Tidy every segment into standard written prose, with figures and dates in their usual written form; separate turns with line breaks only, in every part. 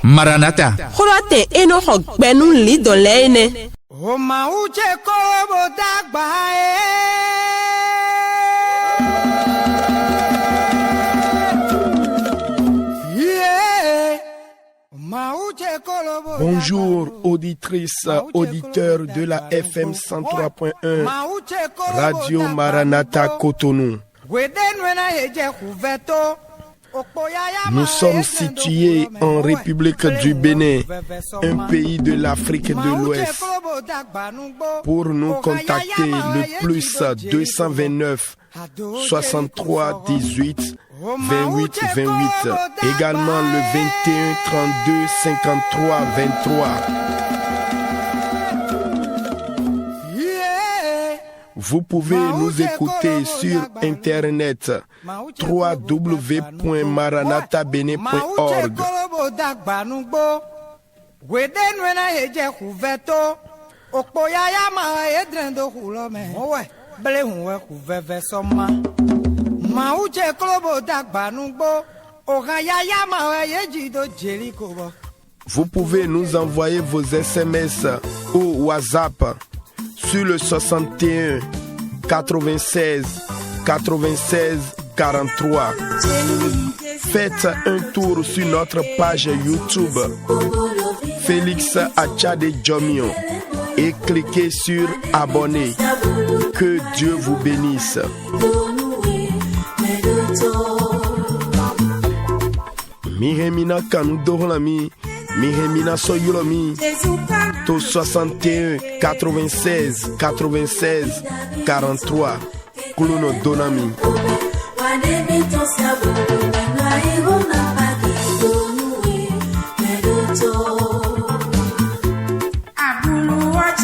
Maranatha.
Kolote eno benu li dolene.
O ma uche kolobo dagba
Bonjour auditrices, auditeurs de la FM 103.1 Radio Maranatha Cotonou. Nous sommes situés en République du Bénin, un pays de l'Afrique de l'Ouest. Pour nous contacter, le plus 229 63 18 28 28, également le 21 32 53 23. Vous pouvez nous écouter sur internet www.maranathabene.org. Vous pouvez nous envoyer vos SMS ou WhatsApp sur le 61 96 96 43. Faites un tour sur notre page YouTube Félix Achade Djomio et cliquez sur abonner. Que Dieu vous bénisse. Mihemina Kanudorlami, Mihemina Soyulomi, to 61 96 96 43, Kuluno Donami.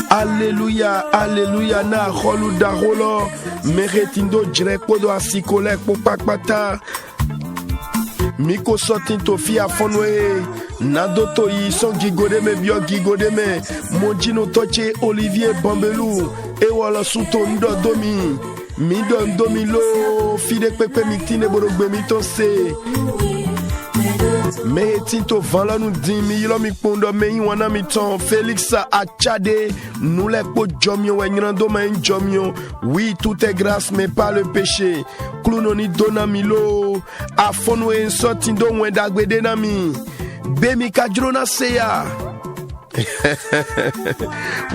Alléluia, alléluia, na holu da holo, meretindo direko do asikole po pakpata. Miko sotin to fi afonwe, nadoto yi son gigodeme bio gigodeme, mojino toche Olivier Bambelou, e wala suto ndo domi, mido ndomi lo, fide pepe mitine borogbe mito se. Me tinto vanla nou din mi yilo mi pondo me yi wana mi ton Félix Achade nous les po jomio wenyando ma jomio. Oui, tout est grâce mais pas le péché. Klunoni dona milo afonu en sotindo wenda gbede na mi. Bemi kadrona seya.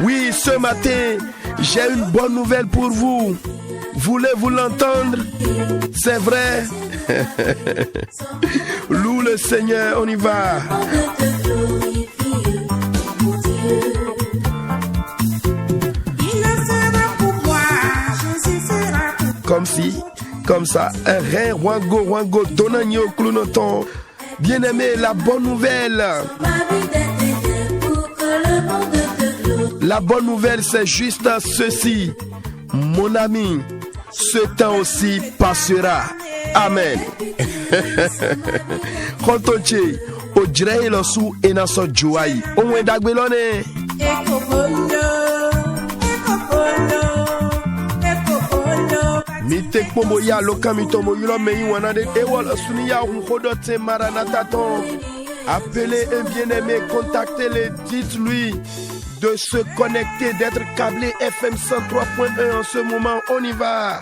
Oui, ce matin, j'ai une bonne nouvelle pour vous. Voulez-vous l'entendre? C'est vrai. Loue le Seigneur, on y va. Comme si, comme ça, un rein, wango, donagno, clounoton. Bien-aimé, la bonne nouvelle. La bonne nouvelle, c'est juste ceci. Mon ami, ce temps aussi passera. Amen. Kontoche, ojire losu enaso juai. Onwe dagbelone. Mite pombo ya lokami tomo yulo meyi wanade ewala suni ya unkodote Maranatha ton. Appelez un bien-aimé, contactez-le, dites-lui de se connecter, d'être câblé FM 103.1 en ce moment. On y va.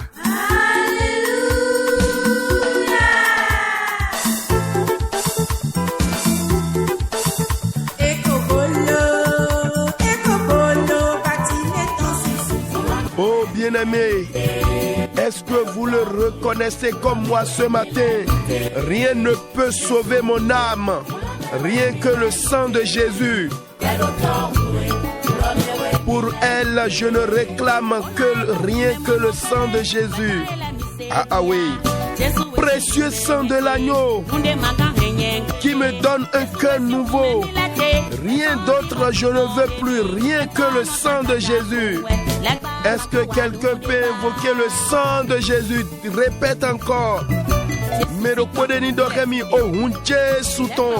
Oh bien-aimé, est-ce que vous le reconnaissez comme moi ce matin? Rien ne peut sauver mon âme, rien que le sang de Jésus. Pour elle, je ne réclame que rien que le sang de Jésus. Ah oui, précieux sang de l'agneau qui me donne un cœur nouveau. Rien d'autre, je ne veux plus, rien que le sang de Jésus. Est-ce que quelqu'un peut invoquer le sang de Jésus? Répète encore. Merokodeni doremi o hunche souton.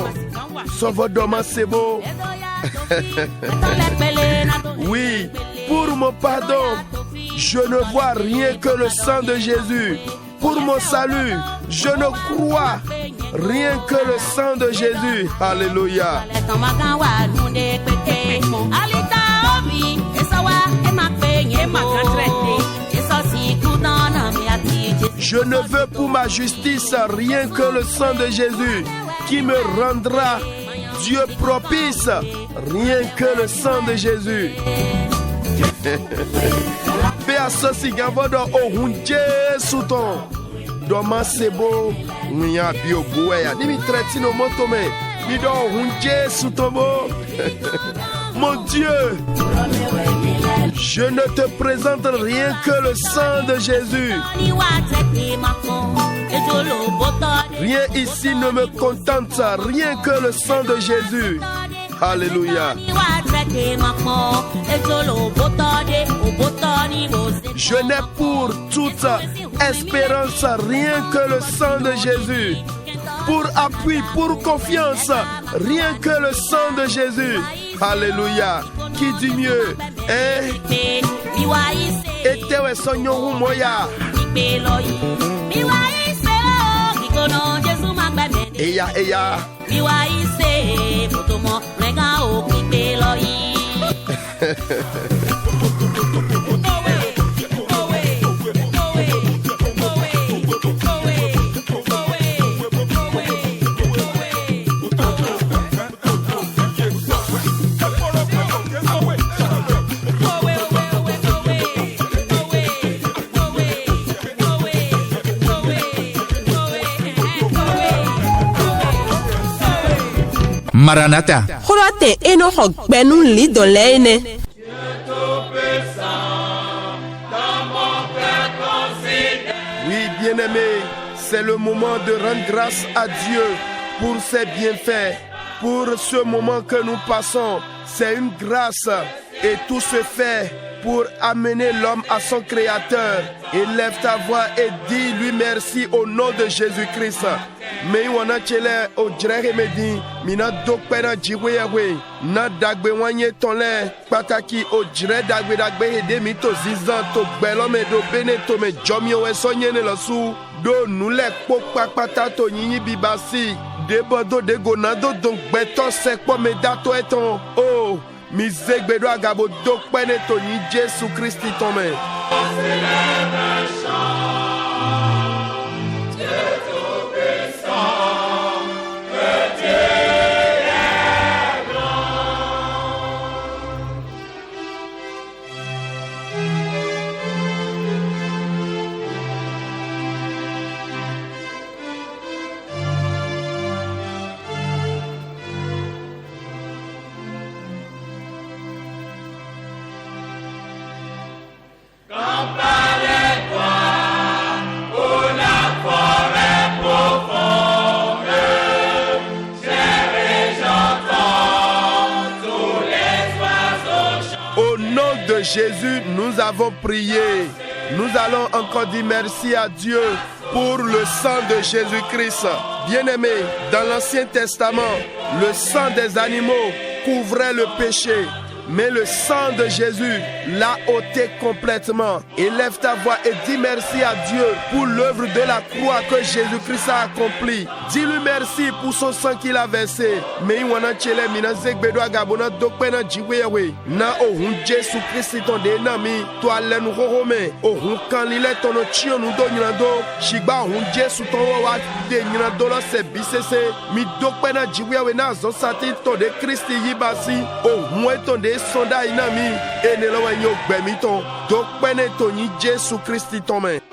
Sovodoma sebo. Oui, pour mon pardon, je ne vois rien que le sang de Jésus. Pour mon salut, je ne crois rien que le sang de Jésus. Alléluia. Je ne veux pour ma justice rien que le sang de Jésus qui me rendra Dieu propice, rien que le sang de Jésus. Père Sossi Gavodo Ohunje Souton. Doma Sebo, Nya Bio Bouya, Nimi Tretino Motome, Mido Ohunje Soutomo. Mon Dieu, je ne te présente rien que le sang de Jésus. Rien ici ne me contente, rien que le sang de Jésus. Alléluia. Je n'ai pour toute espérance rien que le sang de Jésus. Pour appui, pour confiance, rien que le sang de Jésus. Alléluia. Qui dit mieux? Etewe sonyo moya. Eya.
Maranatha.
Croate enoch benou li dans l'aine.
Oui, bien-aimé, c'est le moment de rendre grâce à Dieu pour ses bienfaits, pour ce moment que nous passons. C'est une grâce et tout se fait pour amener l'homme à son Créateur. Élève ta voix et dis-lui merci au nom de Jésus-Christ. Mais wana chele o jere medi mina dokpena jiwewe na dagbe wanye tonle pataki o jere dagbe hede mi to zizan to gbelo me do bene to me jomi o esonye ne losu do nule pokpa pata to yinyi bibasi de bodo de gonado don gbeto sekpo me dato eton oh mi zegbe do agabo dokpene to yin Jésus Christ tome. Jésus, nous avons prié. Nous allons encore dire merci à Dieu pour le sang de Jésus-Christ. Bien-aimé, dans l'Ancien Testament, le sang des animaux couvrait le péché. Mais le sang de Jésus l'a ôté complètement. Élève ta voix et dis merci à Dieu pour l'œuvre de la croix que Jésus-Christ a accomplie. Dis-lui merci pour son sang qu'il a versé. Mais wana chele mina zegbedo agabona dokpena jiwewe. Na ohun Jésus Christ ton denami. Toi lenu hohome. Ohun kan lile tono chio nudo nyando. Shigba ohun Jésus ton wa de nyando la se bisese. Mi dokpena jiwewe na zon sati ton de Christ yibasi. Ohun eton de sonda inami enelo wanyo gbemiton dokpene toni Jésus Christ tome.
Christ,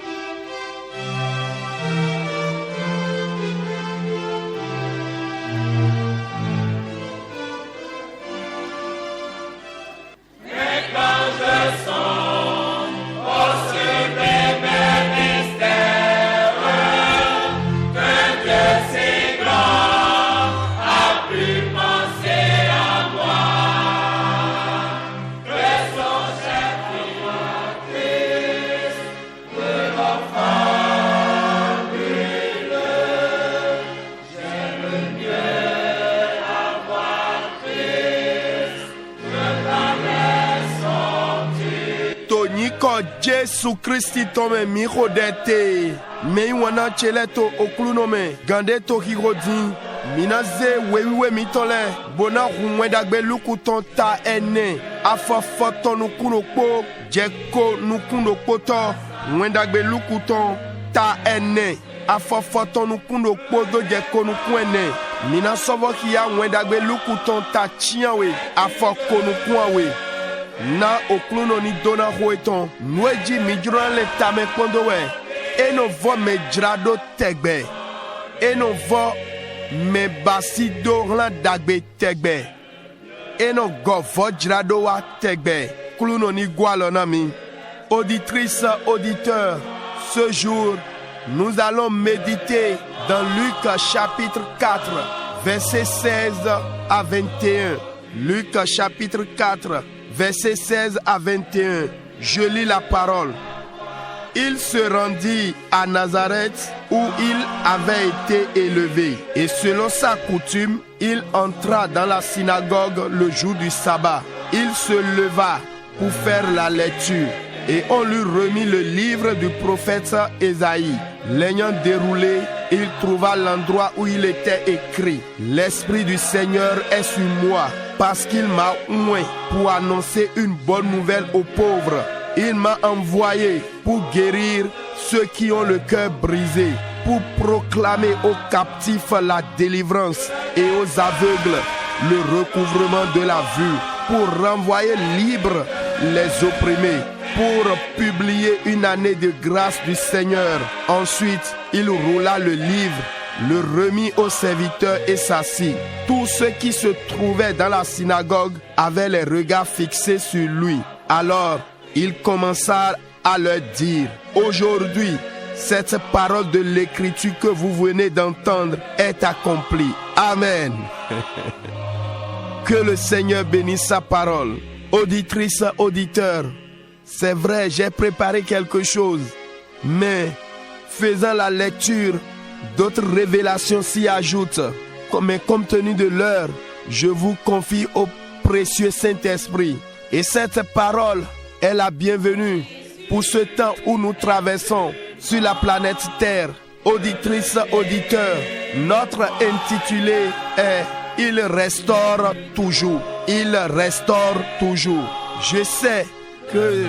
Jésus Christi tome mi rodete. Me wana cheleto okluno me. Gande to hirodin. Minaze wewe mitole. Bona rumwe dagbe lukuton ta ene. Afa foton nukuno po. Jeko nukuno poto. Mwendagbe lukuton ta ene. Afa foton nukuno po do jeko nukuene. Mina sovo kia mwendagbe lukuton ta chianwe. Afa konukuanwe. Na okluno ni dona hoeton. Nweji midran le tame kondowe. Eno vo me drado tegbe. Eno vo me basido ran dagbe tegbe. Eno go vo drado wa tegbe. Kluno ni gwalo na mi. Auditrice, auditeur, ce jour, nous allons méditer dans Luc chapitre 4, verset 16 à 21. Luc chapitre 4, verset 16 à 21. Je lis la parole. Il se rendit à Nazareth où il avait été élevé. Et selon sa coutume, il entra dans la synagogue le jour du sabbat. Il se leva pour faire la lecture. Et on lui remit le livre du prophète Ésaïe. L'ayant déroulé, il trouva l'endroit où il était écrit: L'Esprit du Seigneur est sur moi, parce qu'il m'a oint pour annoncer une bonne nouvelle aux pauvres. Il m'a envoyé pour guérir ceux qui ont le cœur brisé, pour proclamer aux captifs la délivrance et aux aveugles le recouvrement de la vue, pour renvoyer libres les opprimés, pour publier une année de grâce du Seigneur. Ensuite, il roula le livre, le remit au serviteur et s'assit. Tous ceux qui se trouvaient dans la synagogue avaient les regards fixés sur lui. Alors, il commença à leur dire: Aujourd'hui, cette parole de l'écriture que vous venez d'entendre est accomplie. Amen. Que le Seigneur bénisse sa parole. Auditrice, auditeur, c'est vrai, j'ai préparé quelque chose, mais faisant la lecture, d'autres révélations s'y ajoutent. Mais compte tenu de l'heure, je vous confie au précieux Saint-Esprit. Et cette parole est la bienvenue pour ce temps où nous traversons sur la planète Terre. Auditrice, auditeur, notre intitulé est « Il restaure toujours ». Il restaure toujours. Je sais que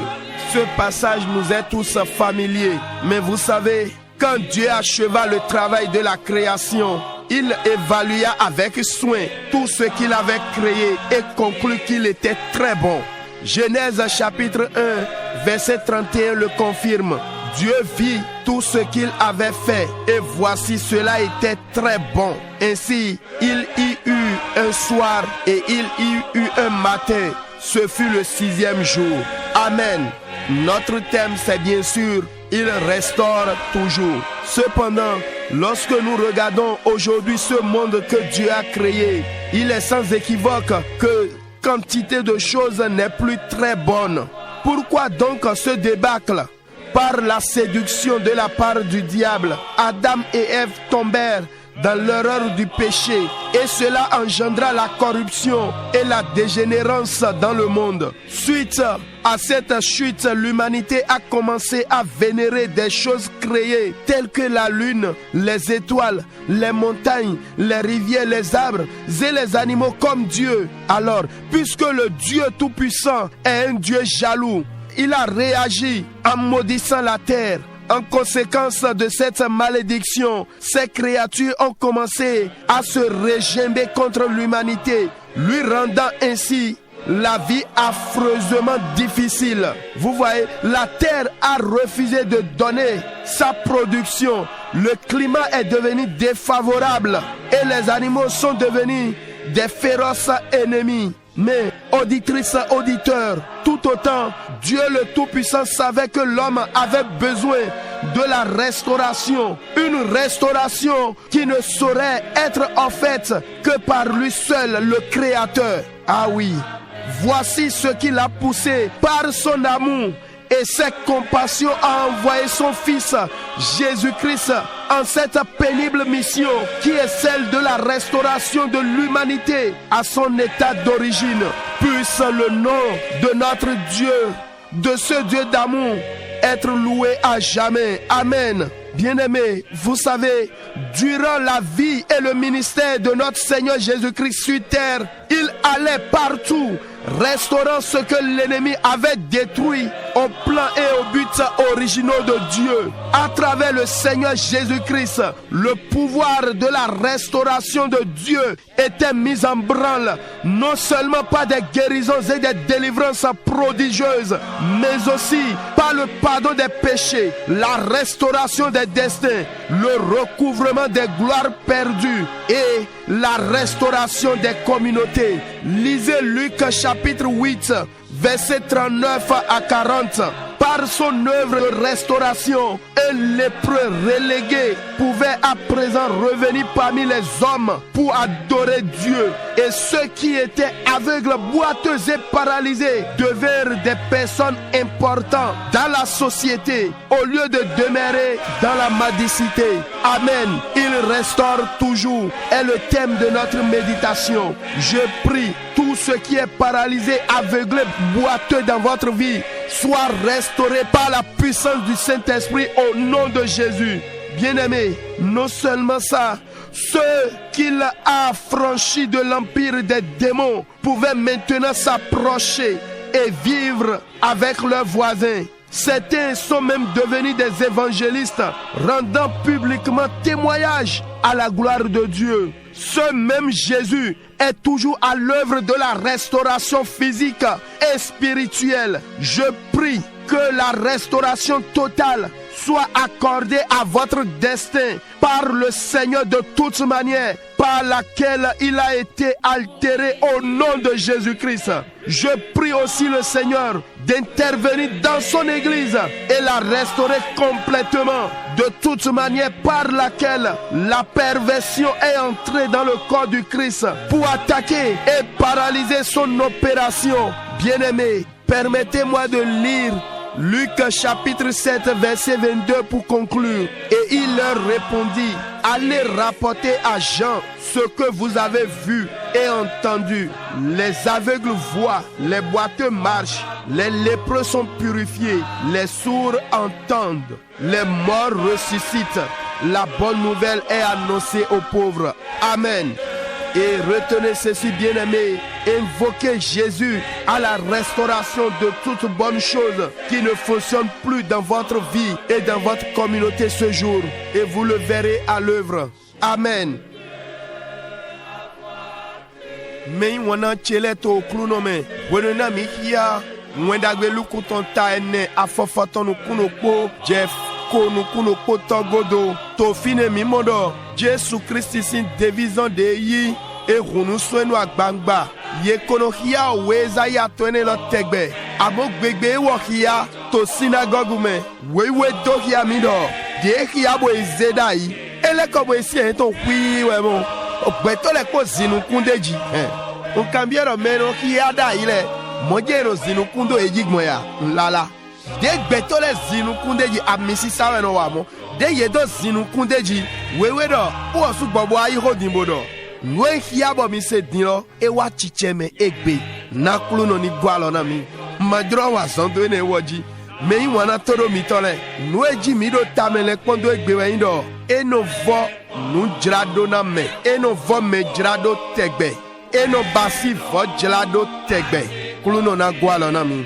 ce passage nous est tous familier, mais vous savez, quand Dieu acheva le travail de la création, il évalua avec soin tout ce qu'il avait créé et conclut qu'il était très bon. Genèse chapitre 1, verset 31 le confirme. Dieu vit tout ce qu'il avait fait et voici cela était très bon. Ainsi, il y eut un soir et il y eut un matin. Ce fut le 6e jour. Amen. Notre thème c'est bien sûr, il restaure toujours. Cependant, lorsque nous regardons aujourd'hui ce monde que Dieu a créé, il est sans équivoque que quantité de choses n'est plus très bonne. Pourquoi donc ce débâcle? Par la séduction de la part du diable, Adam et Ève tombèrent dans l'erreur du péché et cela engendra la corruption et la dégénérance dans le monde. Suite à cette chute, l'humanité a commencé à vénérer des choses créées telles que la lune, les étoiles, les montagnes, les rivières, les arbres et les animaux comme Dieu. Alors, puisque le Dieu Tout-Puissant est un Dieu jaloux, il a réagi en maudissant la terre. En conséquence de cette malédiction, ces créatures ont commencé à se régimber contre l'humanité, lui rendant ainsi la vie affreusement difficile. Vous voyez, la terre a refusé de donner sa production. Le climat est devenu défavorable et les animaux sont devenus des féroces ennemis. Mais, auditrice, auditeur, tout autant, Dieu le Tout-Puissant savait que l'homme avait besoin de la restauration. Une restauration qui ne saurait être en fait que par lui seul, le Créateur. Ah oui, voici ce qui l'a poussé par son amour et ses compassions à envoyer son Fils Jésus-Christ en cette pénible mission qui est celle de la restauration de l'humanité à son état d'origine. Puisse le nom de notre Dieu de ce Dieu d'amour être loué à jamais. Amen. Bien-aimés, vous savez, durant la vie et le ministère de notre Seigneur Jésus-Christ sur terre, il allait partout, restaurant ce que l'ennemi avait détruit au plan et au but originaux de Dieu. À travers le Seigneur Jésus-Christ, le pouvoir de la restauration de Dieu était mis en branle, non seulement par des guérisons et des délivrances prodigieuses, mais aussi par le pardon des péchés, la restauration des destins, le recouvrement des gloires perdues et la restauration des communautés. Lisez Luc chapitre 8, versets 39 à 40. Par son œuvre de restauration, un lépreux relégué pouvait à présent revenir parmi les hommes pour adorer Dieu. Et ceux qui étaient aveugles, boiteux et paralysés devinrent des personnes importantes dans la société au lieu de demeurer dans la mendicité. Amen. Il restaure toujours est le thème de notre méditation. Je prie, tout ce qui est paralysé, aveuglé, boiteux dans votre vie, soit restauré par la puissance du Saint-Esprit au nom de Jésus. Bien-aimés, non seulement ça, ceux qu'il a affranchis de l'empire des démons pouvaient maintenant s'approcher et vivre avec leurs voisins. Certains sont même devenus des évangélistes, rendant publiquement témoignage à la gloire de Dieu. Ce même Jésus est toujours à l'œuvre de la restauration physique et spirituelle. Je prie que la restauration totale soit accordée à votre destin par le Seigneur de toute manière, par laquelle il a été altéré au nom de Jésus-Christ. Je prie aussi le Seigneur d'intervenir dans son église et la restaurer complètement, de toute manière par laquelle la perversion est entrée dans le corps du Christ pour attaquer et paralyser son opération. Bien-aimés, permettez-moi de lire Luc chapitre 7 verset 22 pour conclure. Et il leur répondit: allez rapporter à Jean ce que vous avez vu et entendu. Les aveugles voient, les boiteux marchent, les lépreux sont purifiés, les sourds entendent, les morts ressuscitent. La bonne nouvelle est annoncée aux pauvres. Amen. Et retenez ceci, bien-aimés, invoquez Jésus à la restauration de toute bonne chose qui ne fonctionne plus dans votre vie et dans votre communauté ce jour. Et vous le verrez à l'œuvre. Amen. Mais wana cheleto klunome wenona mihia mwendagbe lukutonta ene afofotono kunokpo Jeff kono kunokpo togodo to fine mimodo Jésus Christ sin division de yi e runu swenu agbangba ye kono hia weza ya tone lo tegbe amogbegbe wo hia to synagogue me wewe do hia mido de hia bo ezeda yi ele ko bo esi en to wi we mo ogbeto le ko zinu kundeji o cambiero meno hia da ile mojero zinu kundo ejigmo ya lala de gbeto le zinu kundeji amisi sawe no wa mo de yedo zinu kundeji wewe do o su gbogbo ayi hodin bodo nwe hia bo mi se din lo e wa chicheme egbe nakulu no ni gwalo na mi madro wa zondo ne woji me yi wana toro mi tole nwe ji mi do tamele pondo egbe we ndo eno vo nu jrado na me eno vo me jrado tegbe eno basi vo jrado tegbe kulu no na gwalo na mi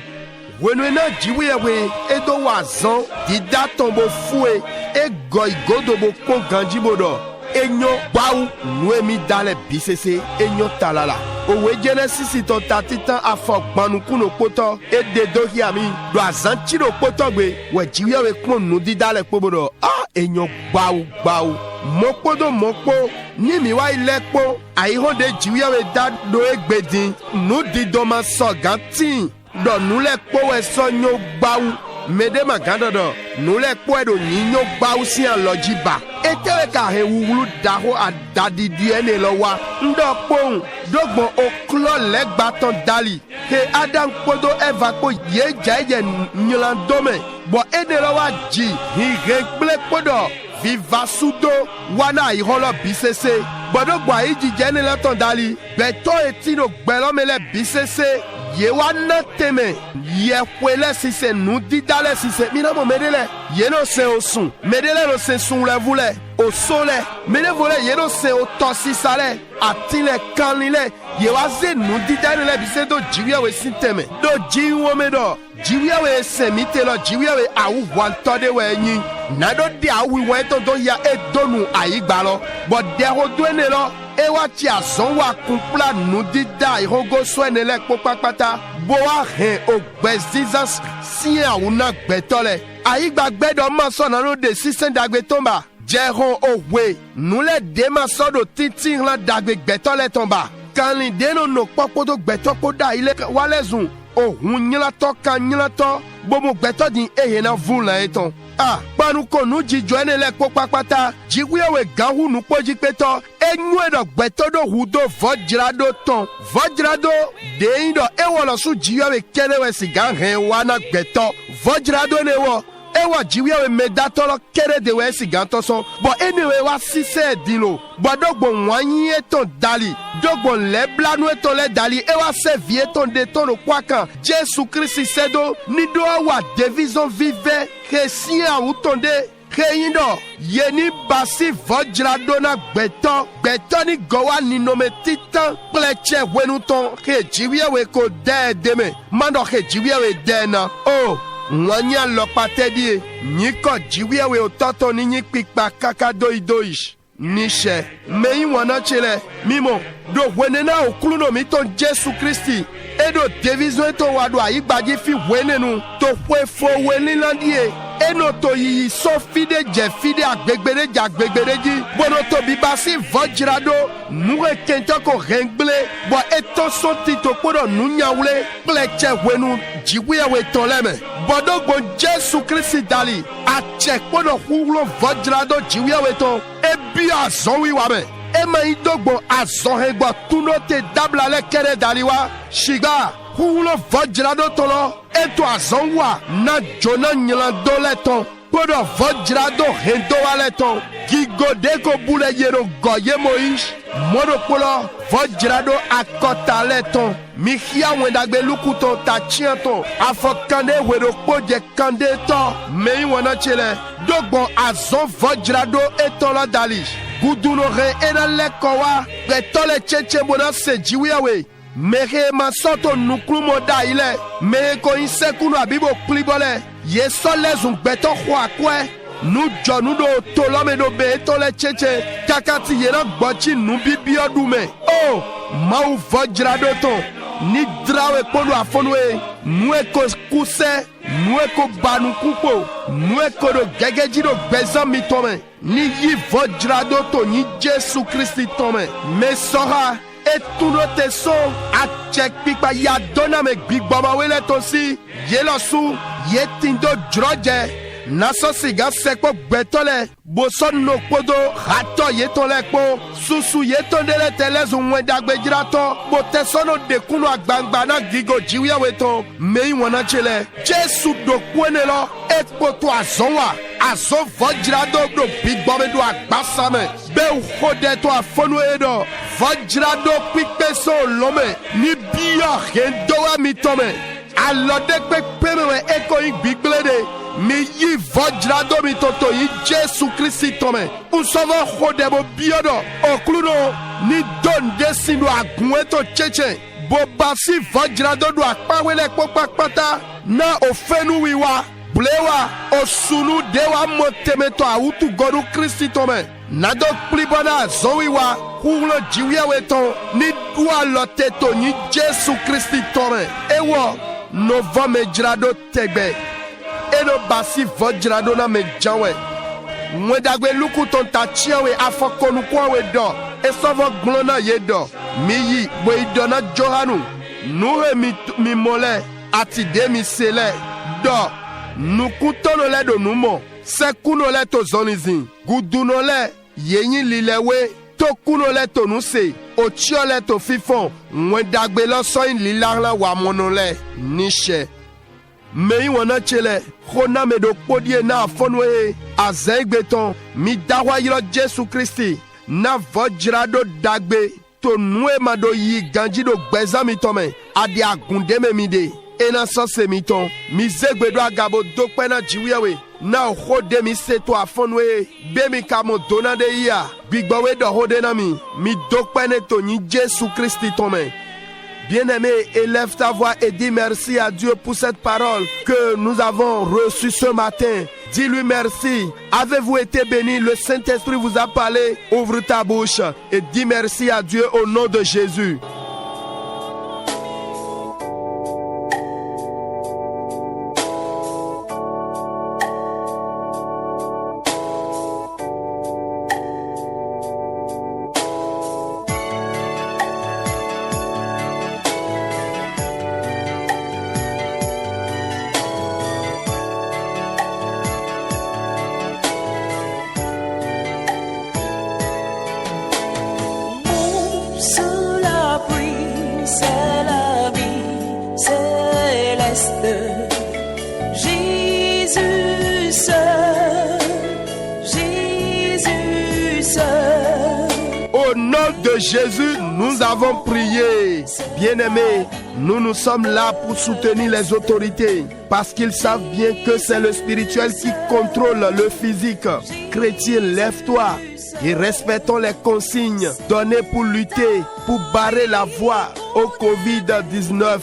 wenu na jiwewe edo wazan dida tombo fue e goigodo bo kon ganjibodo enyo baou nuemi dale bisese enyo talala owe Genesis to tatitan afogbanu kuno poto e dedo hiami do azan chiro poto gbe we jiwewe kon nu didale pobodo enyo baou mopodo mopo ni mi wa ilepo aihonde jiwewe da do egbedin nu didoma so gantin do nule powe sonyo baou mede magandodo nule poedo nyinyo baou si an lojiba etewe ka he wulu daho adadi diene lowa ndo pon dogbon oklo legbaton dali he adam podo eva ko ye jaye nyilandome bo edelowa ji hi regle podo viva sudo wana iholo bisese bodo gba iji jene le ton dali beto etino gbelo mele bisese ye wa na teme ye kwele sise nu didale sise mina mo medele ye no se osun medele no se sun le vule o sole mede vole ye no se o tosi sale atile kanile ye wa ze nu didale le bise do jiwe we sinteme do jiwo me do jiwe we semite lo jiwe we awu wanto de we yin na do de awu we to do ya e donu ayigba lo but de ho do ene lo e wa ti azon wa kunpla nu dida irogo so ene le popapata bo wa hen o gbezizas si awu na gbetole ayigba gbedo ma so na no de sisen dagbe tomba jeron owe nu le de ma so do titin la dagbe gbetole tomba kanli de no popo do gbetopo da ile walezun ohun nyilato kan nyilato bomo gbeto din eye na vun la eton panu ko nu jijo ene le popapata jiwewe gahu nu poji peto enyu edo gbeto do hudo vojrado ton vojrado de indo ewolo su jiwewe kerewe sigan he wana gbeto vojrado ne wo ewa jiwewe medatolo kere de we sigan to so bo anyway wa sise dilo bo dogbo wanyi eton dali dogbo lebla nu eton le dali ewa se vie ton de ton kwa kan Jésus Christ sedo ni do wa division vive Christien utonde Keindo yeni basi vojrado na gbeto ni gowa ni nome titan pleche wenuton ke jiwewe ko de deme mando ke jiwewe de na Mwanya lokpate die Niko jiwewe ototo ni nyi pikpa kaka doish Nishe Mei wana chile Mimo Do wenena okuluno miton Jesu Kristi Edo division eto wadwa Igbaji fi wenenu To fwe fo wenilandie Eno to yi so fide je fide agbegbere ji Bono to bibasi vojrado Mure kento ko rengle Bo eto son tito kodo nunyawle Pleche wenu jiwewe toleme Bodogbo Jesu Christi dali Achek kodo hulo vojrado jiwewe to Ebi azonwi wame Ema idogbo azonhegbo Tuno te dabla le kere daliwa Shiga hulo vojrado tolo Eto azonwa na jona nyilando leton Kodo vojrado hendo waleton Gigode ko bule yero goye moish Monopolo vojrado akota leton Mikia wendagbe lukuton ta chianton Afokande wero poje kande to Mei wana chile Dogbo azon vojrado eton la dalish Guduno re ena lekowa Pretole cheche bona se jiwewe Mere masoto nuklumo da ile Mere ko insekuno abibo klibole Yeso lezun beto kwa kwe Nu jonu do tolome do be tole cheche Kakati yena gbochi nu bibio dume Mau vojrado ton Ni drawe kono afonwe Nue ko kuse Nue ko banu kupo Nue ko do gegeji do bezan mi tome Ni yi vojrado to Ni Jesu Christi tome Me soha Etuno te so Achek pikpa ya dona me big baba wele tosi Yelosu Yetindo droje Naso siga sekpo betole Boson no kodo Hato yetole po Susu yetondele telezu mwendagbe jirato Botesono dekuno agbangba na gigo jiwe weto Mei wana chele Jesu do kwenelo Ekpo to azonwa Azon vojrado do big bombe do agbasame Be uchode to afonu edo Vojrado pikpeso lome Ni biya hendowa mitome Alode kwepemewe eko ik bigblede Mi yi vojrado mi toto yi Jesu Christi tome Usovo chodebo biodo Okluno ni don desindo agweto cheche Bobasi vojrado do akpawele popakpata Na ofenu wiwa Blewa osunu dewa motemeto autu goru Christi tome Nado plibona zowiwa Hulo jiwia weton Ni dua loteto ni Jesu Christi tome Ewo Novo mejrado tegbe Eno basi vojrado na me janwe Mwedagwe luku ton ta chiawe afokonu kwawe do Esovo glona ye do Miyi boidona johanu Nuhe mi mole Ati de mi sele Do Nukutono le do numo Sekuno le to zonizin Guduno le Yenyi lilewe Tokuno le to nuse Ochio le to fifon Mwedagbe lo soin lilarla wa monole Nishe Mei wana chele Khona me do podie na afonwe Azegbeton Mi dawa yiro Jesu Christi Na vojrado dagbe to nue mado yi ganji do gbeza mi tome adi agunde me mi de ena sanse mi ton mi zegbe do agabo dokpe na jiwiwe na hode mi seto afonwe be mi kamo dona de ya gbigbowe do hode na mi dokpe ne to ni Jésus Christi tome. Bien-aimé, élève ta voix et dis merci à Dieu pour cette parole que nous avons reçue ce matin. Dis-lui merci. Avez-vous été béni? Le Saint-Esprit vous a parlé. Ouvre ta bouche et dis merci à Dieu au nom de Jésus. Au nom de Jésus, nous avons prié. Bien-aimés, nous sommes là pour soutenir les autorités parce qu'ils savent bien que c'est le spirituel qui contrôle le physique. Chrétien, lève-toi et respectons les consignes données pour lutter, pour barrer la voie au Covid-19.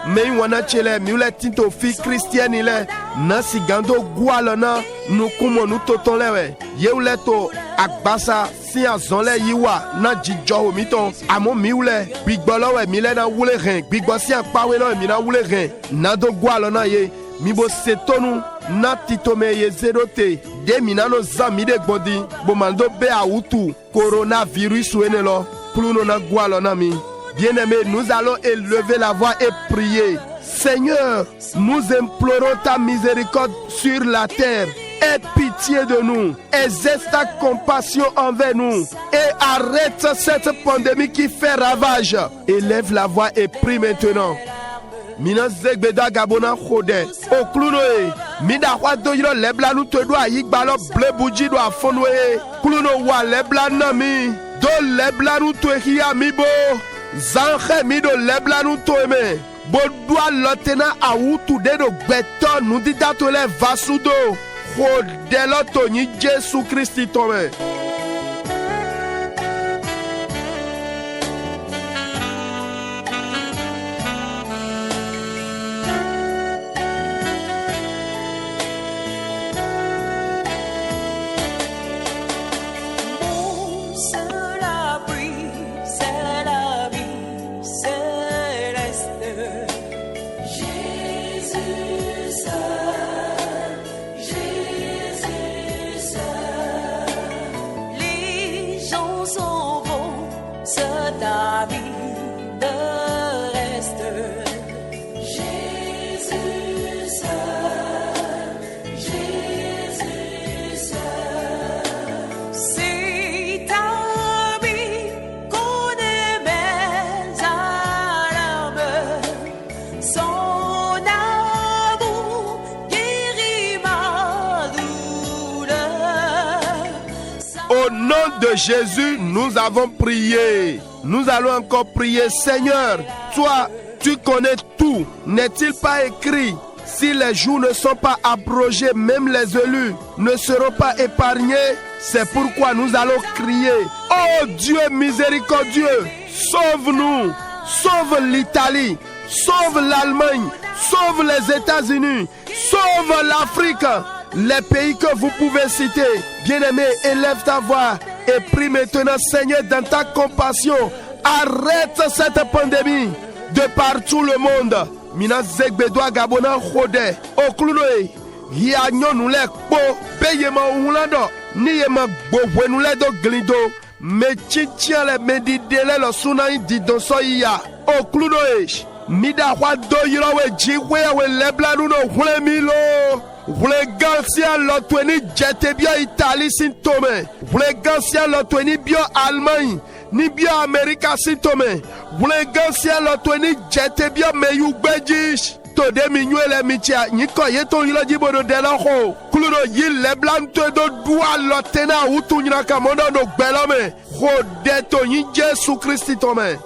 Mais wana chele miule tinto fi Christian ile na sigando gualana nu kumo nu totonlewe yeule to agbasa si azonle yiwa na jijo miton amo miule bigbolowe mile na wule ren bigbo si apawe no mi na wule ren na do gualana ye mi bo setonu na titome ye zerote de minano zami de gbodi bo mando be autu coronavirus wenelo pluno na gualana mi. Bien-aimés, nous allons élever la voix et prier. Seigneur, nous implorons ta miséricorde sur la terre. Aie pitié de nous, exerce ta compassion envers nous et arrête cette pandémie qui fait ravage. Élève la voix et prie maintenant. Mina zegbeda gabona khode oklunoe mida kwa doyro lebla nu to do ayigbalo blebuji do afonwe kluno wa lebla na mi do lebla nu to hiya mi bo zanche mi do lebla nu to eme bo do lotena awutu de do gbeto nu dida to le vasudo khode lo to ni Jésus Christ tome. Au nom de Jésus, nous avons prié. Nous allons encore prier. Seigneur, toi, tu connais tout. N'est-il pas écrit? Si les jours ne sont pas abrogés, même les élus ne seront pas épargnés. C'est pourquoi nous allons crier. Oh Dieu miséricordieux, sauve-nous. Sauve l'Italie. Sauve l'Allemagne. Sauve les États-Unis. Sauve l'Afrique. Les pays que vous pouvez citer. Bien-aimé, élève ta voix et prie maintenant, Seigneur, dans ta compassion, arrête cette pandémie de partout le monde. Mina zegbedoa gabona khode oklunoe hianyo nule po peyema ulando niyema gbogwe nule do glido me chichia le medidele lo sunai didonso ya oklunoe mida kwa do yirowe jiwe we leblanu no hule milo hule gansia lotweni jete bio Italie sintome hule gansia lotweni bio Allemagne ni bio America sintome hule gansia lotweni jete bio meyu bejish to to de mi nyue le mi chia ni ko ye to yilo jibodo de la ho kludo yi le blanto do dua lotena utu nyina ka mondo do gbelome ho de to yin Jésus Christ to me.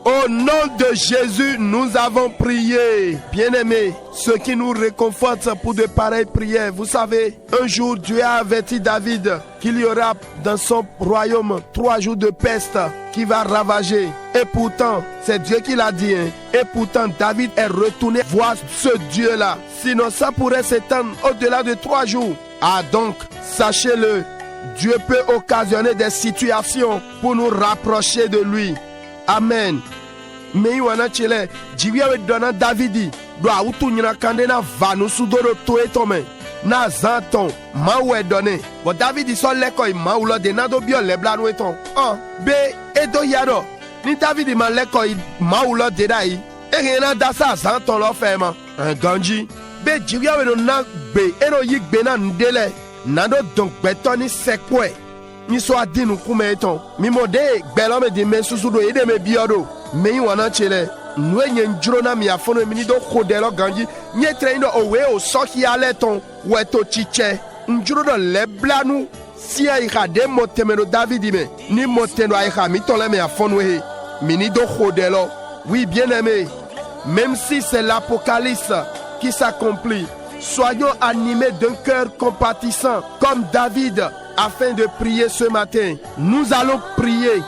Au nom de Jésus, nous avons prié. Bien-aimés, ce qui nous réconforte pour de pareilles prières. Vous savez, un jour, Dieu a averti David qu'il y aura dans son royaume 3 jours de peste qui va ravager. Et pourtant, c'est Dieu qui l'a dit. Et pourtant, David est retourné voir ce Dieu-là. Sinon, ça pourrait s'étendre au-delà de 3 jours. Ah donc, sachez-le, Dieu peut occasionner des situations pour nous rapprocher de lui. Amen. Mais wana chile jiwiya we dona Davidi do autu nyina kande na vanu sudoro to etome na zanton ma we donné bo Davidi so leko ma ulo de na do bio lebla no eton be edo yaro ni Davidi ma leko ma ulo de dai e rena dasa zanton lo fema un ganji be jiwiya we do na be ero yi gbe na ndele na do don gbeto ni sekwe ni so adinu kuma eton mi mode gbelo me di me susudo ide me biodo me wana chele nwe nyenjuro na mi afono mi ni do khodelo ganji nye train do owe o soki aleton weto chiche njuro do leblanu si ay khade motemeno David me ni moteno ay kha mi tole me afono he mi ni do khodelo. Oui, bien-aimé, même si c'est l'Apocalypse qui s'accomplit, soyons animés d'un cœur compatissant comme David afin de prier ce matin. Nous allons prier.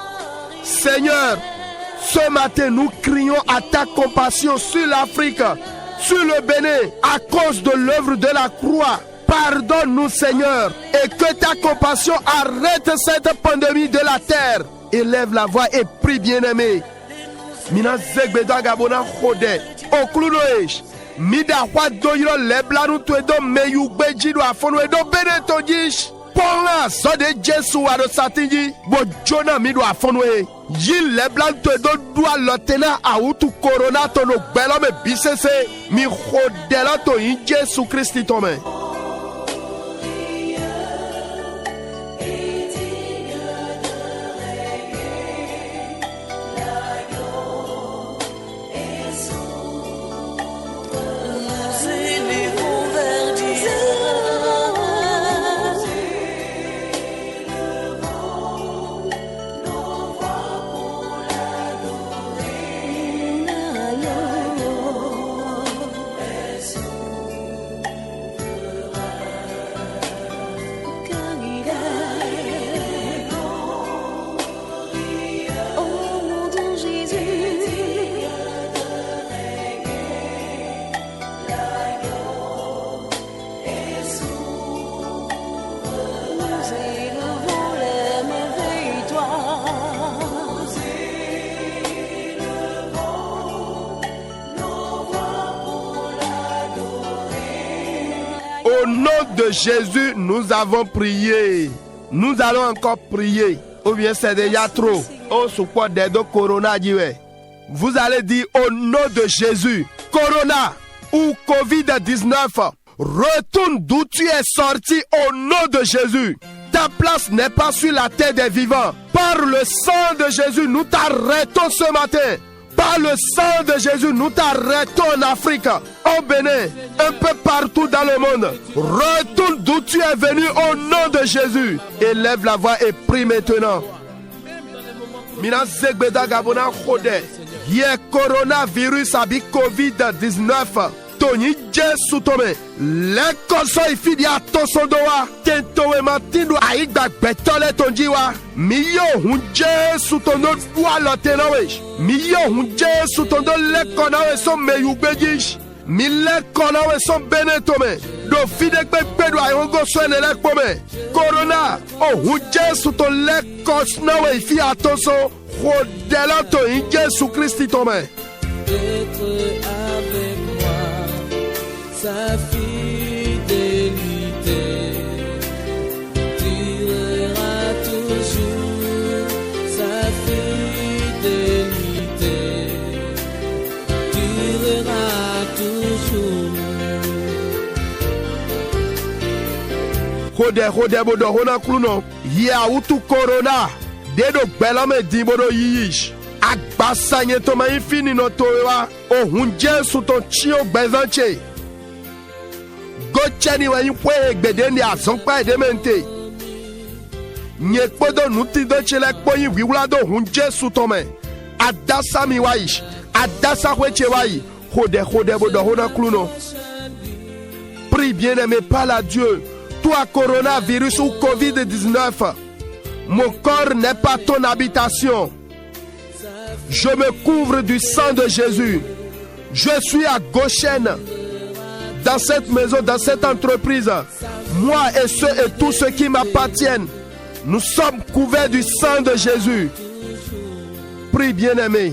Seigneur, ce matin, nous crions à ta compassion sur l'Afrique, sur le Bénin, à cause de l'œuvre de la croix. Pardonne-nous, Seigneur, et que ta compassion arrête cette pandémie de la terre. Élève la voix et prie, bien-aimé. Mina zegbedo agabona khode okludoesh mida kwa doyro leblanu to edo meyugbeji do afono edo benetojish ponga so de Jesu ado satinji bo jona mi do afono e yi leblan to edo dua lotena autu corona to no gbelo me bisese mi khodela to yin Jesu Christi to me. Au nom de Jésus, nous avons prié. Nous allons encore prier. Ou bien c'est déjà trop. Au support des deux corona. Vous allez dire au nom de Jésus, Corona ou Covid-19, retourne d'où tu es sorti au nom de Jésus. Ta place n'est pas sur la terre des vivants. Par le sang de Jésus, nous t'arrêtons ce matin. Par le sang de Jésus, nous t'arrêtons en Afrique, au Bénin, un peu partout dans le monde. Retourne d'où tu es venu au nom de Jésus. Élève la voix et prie maintenant. Mina zegbeda gabona khode. Ye coronavirus abi Covid-19. Tony Jesu tome. Le koso ifidi atoso doa. Tentowe matindu aigba betole tonjiwa. Miyo hun Jesu tondo dua lotenawesh. Miyo hun Jesu tondo le konawe son meyugbejish. Mi le konawe son benetome. Do fide kpe do ayongo swene le kpome. Corona o hun Jesu to le kosnawe ifi atoso. Rodela to in Jesu Christi tome.
D'être avec moi, sa fidélité durera toujours, sa fidélité durera toujours.
Rode bodo hona kluno ya utu corona dedo belame dimbodo yish. Agbasanye to ma infini no towa o hun Jesu to chio bezanche gochani wa impwe gbede ni asonpa edemente nye podo nuti do chele kpoyin wiwla do hun Jesu to me adasa mi waish adasa kweche wai hode bodo hona kluno. Prie bien-aimé, parle à Dieu. Toi coronavirus ou Covid-19, mon corps n'est pas ton habitation. Je me couvre du sang de Jésus. Je suis à Goshen, dans cette maison, dans cette entreprise. Moi et tous ceux qui m'appartiennent, nous sommes couverts du sang de Jésus. Prie bien-aimé.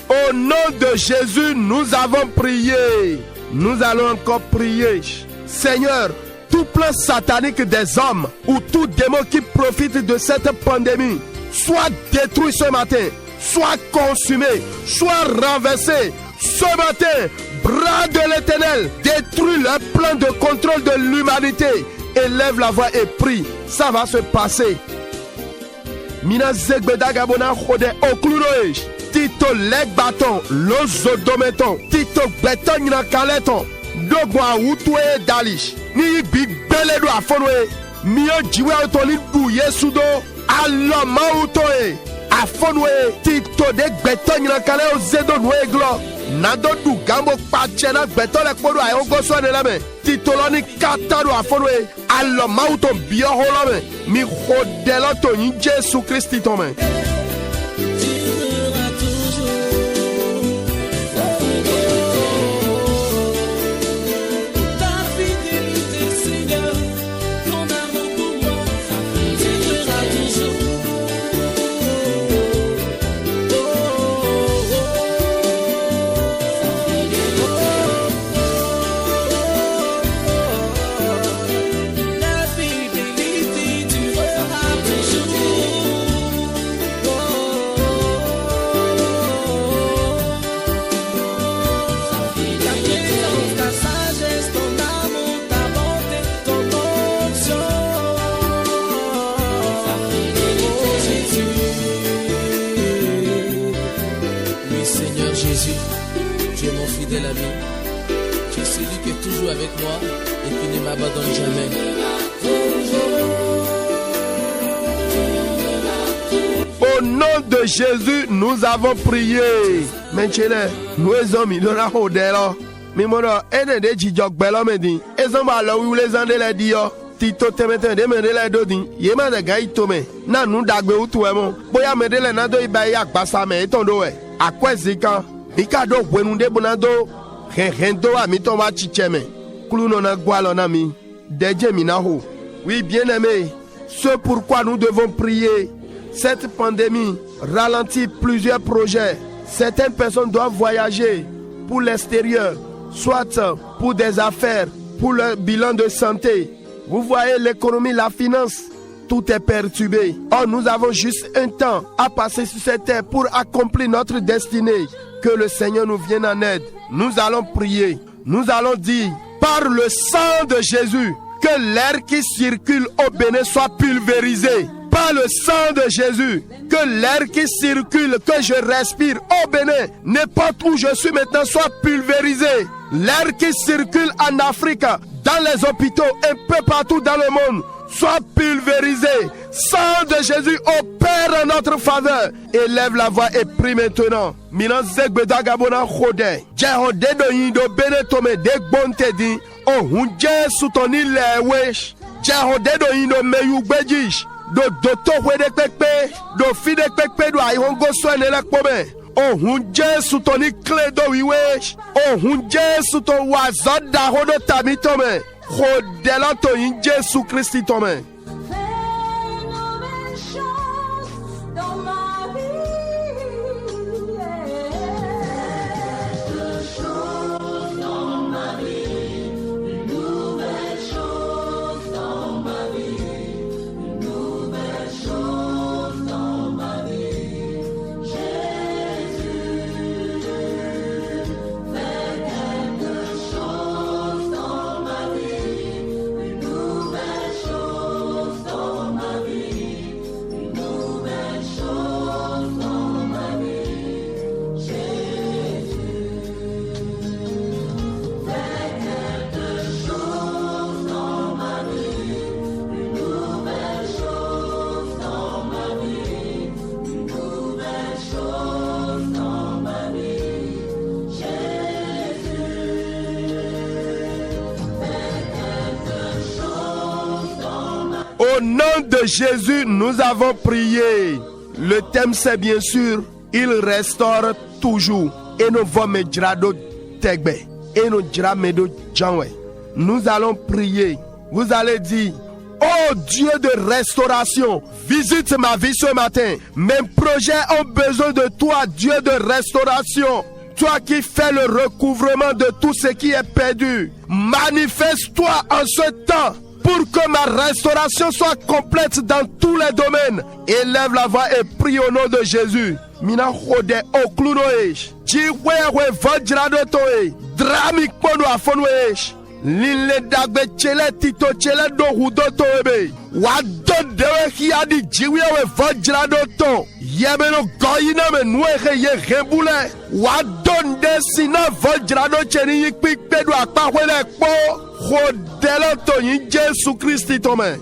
Au nom de Jésus, nous avons prié. Nous allons encore prier. Seigneur, tout plan satanique des hommes ou tout démon qui profite de cette pandémie soit détruit ce matin, soit consumé, soit renversé. Ce matin, bras de l'Éternel, détruis le plan de contrôle de l'humanité. Élève la voix et prie. Ça va se passer. Mina zegbedagabona khode oklunoej. Tito leg baton, lozodometon, Tito beton na kaleton, dogwa utwe dalish. Ni big bele do afonwe, miyo jiwe otoni du yesudo, aloma utoe, afonwe, Tito de beton na kale o zedo nueglo, nado du gambo pachena beton le kodo ayo goso ne lame, Tito loni kata do afonwe, aloma uton biyo holame, mi hodelo to ni Jesu Christi tome.
Tu es mon fidèle ami. Tu es celui qui est toujours avec moi et qui ne m'abandonne jamais.
Au nom de Jésus, nous avons prié. Maintenant, nous sommes mis dans la hodela. Mais mon ene de jijok belo medi. Ezamba la wi les ande la dio. Tito temete de me de la dodi. Yema de gai tome. Na nu dagbe utu emo. Boya me de la nado iba ya gbasa me etondo we. Akwezika. Ikado wenunde bonado rendo a mi tomba chicheme kluno na gwalo na mi deje minaho. Oui, bien-aimé, ce pourquoi nous devons prier. Cette pandémie ralentit plusieurs projets. Certaines personnes doivent voyager pour l'extérieur, soit pour des affaires, pour leur bilan de santé. Vous voyez l'économie, la finance, tout est perturbé. Or, nous avons juste un temps à passer sur cette terre pour accomplir notre destinée. Que le Seigneur nous vienne en aide. Nous allons prier. Nous allons dire, par le sang de Jésus, que l'air qui circule au Bénin soit pulvérisé. Par le sang de Jésus, que l'air qui circule, que je respire au Bénin, n'importe où je suis maintenant, soit pulvérisé. L'air qui circule en Afrique, dans les hôpitaux, un peu partout dans le monde, soit pulvérisé. Sang de Jésus opère en notre faveur. Élève la voix et prie maintenant. Minan zegbeda gabona khode. Jehode do yindo bene tome de bonte di. Oh hunje sutoni lewesh. Jehode do yindo meyu gbejish. Do doto wede pepe. Do fide pepe do ayongo soene la kpome. Oh hunje sutoni kledo wiwesh. Oh hunje suto wazod da hodo tamitome. Khodela to yin Jésus Christ tome. Au nom de Jésus, nous avons prié. Le thème, c'est bien sûr, il restaure toujours. Et nous vome drado tegbe. Et nous dramedo janwe. Nous allons prier. Vous allez dire, oh Dieu de restauration, visite ma vie ce matin. Mes projets ont besoin de toi, Dieu de restauration. Toi qui fais le recouvrement de tout ce qui est perdu. Manifeste-toi en ce temps. Pour que ma restauration soit complète dans tous les domaines. Élève la voix et prie au nom de Jésus. Mina khode oklunoesh. Jiwewe vajrado toe. Dramik pono afonoesh. Linle dagbe chele tito chele do hudo toebe. Wado dewe hiadi jiwewe vajrado to. Yemeno goyina me nuehe ye rebule. Wado ndesina vajrado cheni yikpik pedu akpa wele po. Khodela to yin Jésus Christ tome.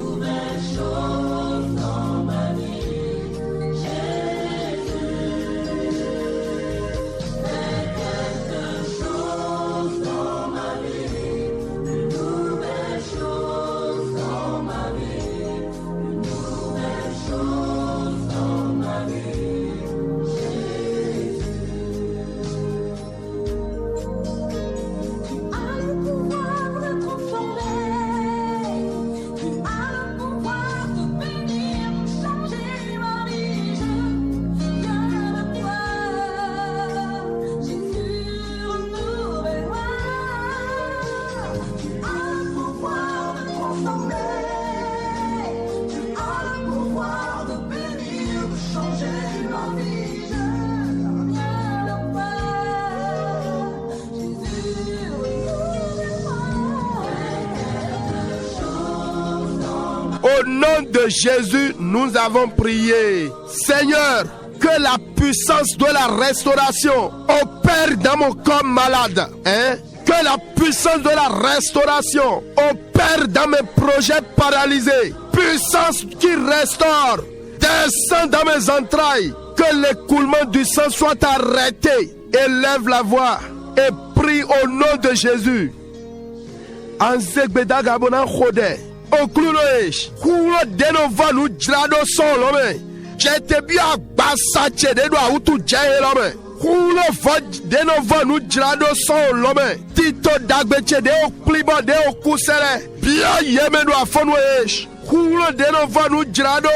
Au nom de Jésus, nous avons prié. Seigneur, que la puissance de la restauration opère dans mon corps malade. Que la puissance de la restauration opère dans mes projets paralysés. Puissance qui restaure. Descend dans mes entrailles. Que l'écoulement du sang soit arrêté. Élève la voix et prie au nom de Jésus. Anzegbeda gabona khode. Oklunoesh. Kulo denova nu drado son lome. Jete bia basa chede do autu jaye lome. Kulo vod denova nu drado son lome. Tito dagbe chede oklibo de okusere. Bia yeme do afonwesh. Kulo denova nu drado.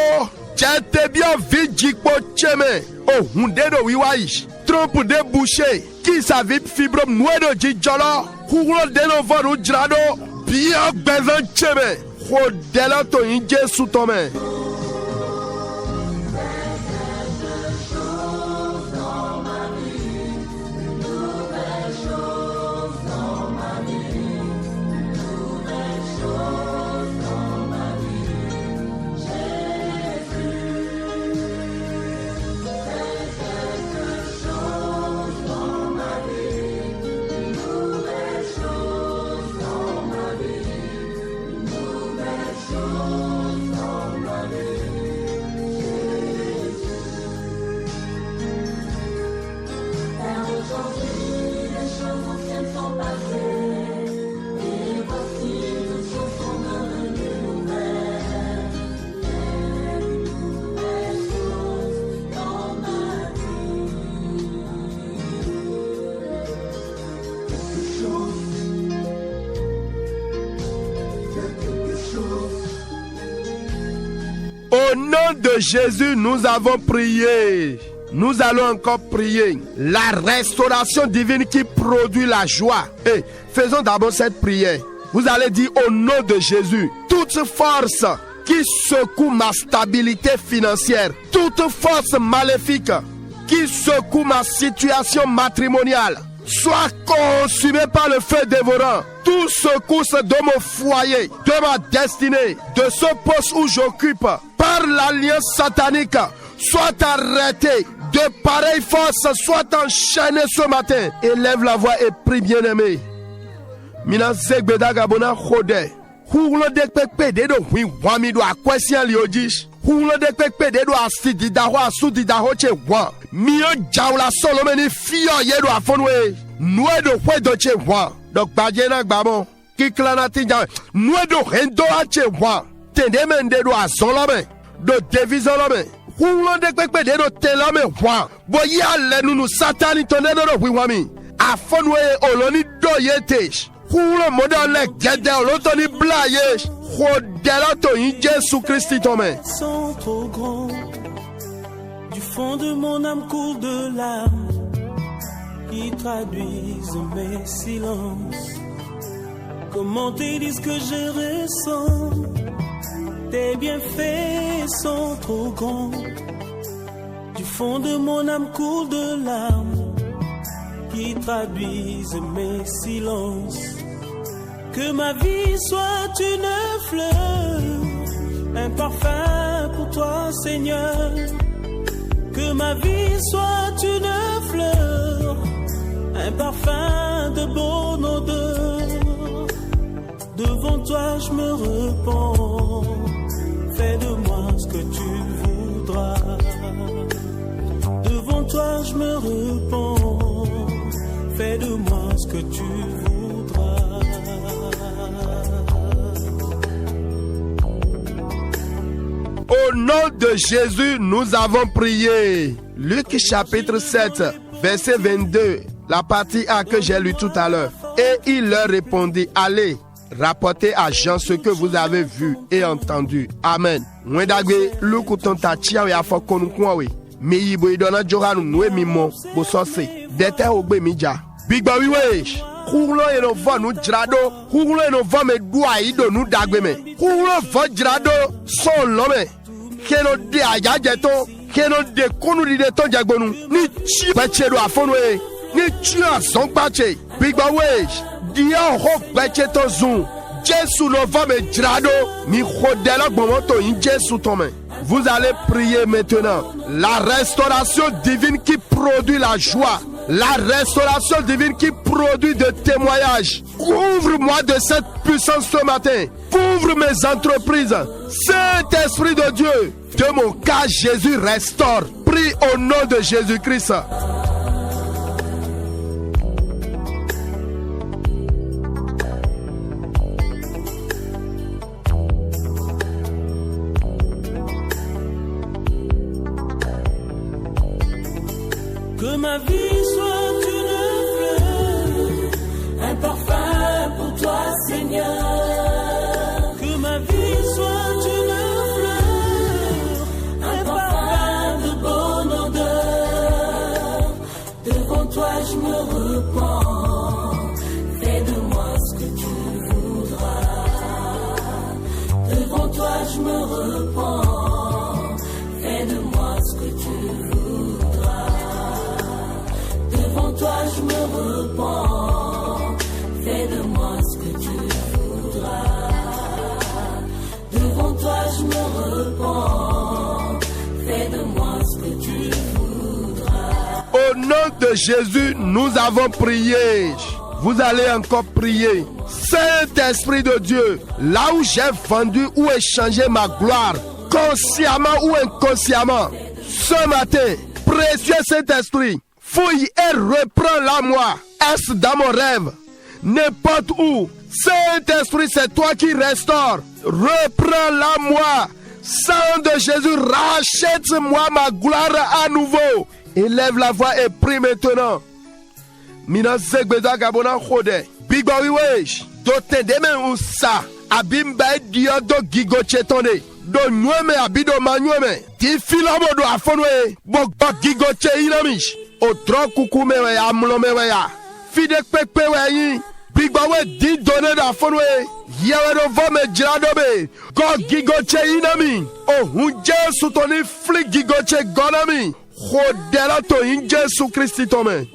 Jete bia vidjikpo cheme. Oh hunde do wiwaish. Trompe de boucher. Qui savait fibrom nuedo jijolo. Kulo denova nu drado. Bia bezan cheme. Khodela to yin Jésus tome. de Jésus, nous avons prié. Nous allons encore prier. La restauration divine qui produit la joie. Et faisons d'abord cette prière. Vous allez dire au nom de Jésus, toute force qui secoue ma stabilité financière, toute force maléfique qui secoue ma situation matrimoniale, soit consumée par le feu dévorant. Tout secousse de mon foyer, de ma destinée, de ce poste où j'occupe, par l'alliance satanique, soit arrêté. De pareilles forces soient enchaînées ce matin. Élève la voix et prie, bien-aimé. Mina zegbeda gabona khode. Hulo de pepe de do wi wami do akwesian liodish. Hulo de pepe de do asidi da ho asudi da ho che wa. Mio jawla solomeni fio ye do afonwe. Noe do hwe do che wa. Donc badje na gbamo. Ki klana tinja. Noe do hendo a che wa. Tende mende do azolome. Do devizolome. Hulo de pepe de do telame wa. Boye ale nunu satani tonde do wi wami. Afonwe oloni do yetesh. Hulo modele gede olotoni blaye. Hodela to yin Jésus Christ tome.
Sont trop grands. Du fond de mon âme coule de larmes qui traduisent mes silences. Comment te dire ce que je ressens? Tes bienfaits sont trop grands. Du fond de mon âme coule de larmes qui traduisent mes silences. Que ma vie soit une fleur, un parfum pour toi, Seigneur. Que ma vie soit une fleur, un parfum de bonne odeur. Devant toi je me repens, fais de moi ce que tu voudras. Devant toi je me repens, fais de moi ce que tu voudras.
Au nom de Jésus, nous avons prié. Luc chapitre 7, verset 22, la partie A que j'ai lu tout à l'heure. Et il leur répondit, allez, rapportez à Jean ce que vous avez vu et entendu. Amen. Mwedagwe, lukuton tachia we afokonukwawe. Miyibo idona johanu nwe mimo, bosose. Dete ogbe mija. Bigba wiwesh. Hulo eno vo nu drado. Hulo eno vo me dua ido nu dagwe me. Hulo vo drado son lome. Keno de ayajeto. Keno de konu di de ton jagbonu. Ni chi beche do afonwe. Ni chi ason bache. Bigba wesh. Dia ho beche to zoom. Jésus no vo me drado. Mi hodela gbomoto in Jésus tome. Vous allez prier maintenant. La restauration divine qui produit la joie. La restauration divine qui produit de témoignages. Couvre-moi de cette puissance ce matin. Couvre mes entreprises. Saint-Esprit de Dieu, de mon cas, Jésus restaure. Prie au nom de Jésus-Christ.
Que ma vie soit une fleur, un parfum pour toi, Seigneur. Que ma vie soit une fleur, un parfum de bonne odeur. Devant toi je me repens, fais de moi ce que tu voudras. Devant toi je me repens, fais de moi ce que tu voudras. Devant toi je me repens, fais de moi ce que tu voudras. Devant toi je me repens, fais de moi ce que tu voudras.
Au nom de Jésus, nous avons prié. Vous allez encore prier. Saint-Esprit de Dieu, là où j'ai vendu ou échangé ma gloire, consciemment ou inconsciemment, ce matin, précieux Saint-Esprit, fouille et reprends-la moi. Est-ce dans mon rêve? N'importe où. Saint-Esprit, c'est toi qui restaure. Reprends-la moi. Sang de Jésus, rachète-moi ma gloire à nouveau. Élève la voix et prie maintenant. Mina zegbeda gabona khode. Bigba wiwesh. Do tendeme usa. Abimba diodo gigo chetonde. do nyueme abido manyueme ti filamo do afonwe bo gigoche inamish o tro kukume we amlome we ya fide pepe we yin bigba we di donne da afonwe yewe do vome jiradobe go gigoche inami o hunje sutoni fli gigoche gonami khodela to yin Jesu Christi tome.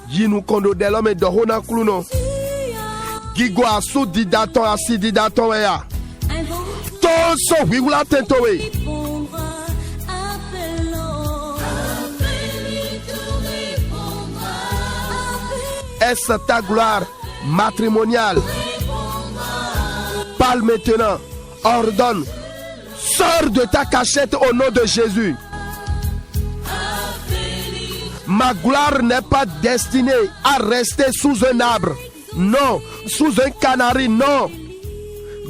Yinu kondo de l'homme de hona kluno. Gigo asu didaton asi didaton ya. Ton so wigula tentowe. Est-ce ta gloire matrimoniale? Parle maintenant. Ordonne. Sors de ta cachette au nom de Jésus. Ma gloire n'est pas destinée à rester sous un arbre. Non. Sous un canari. Non.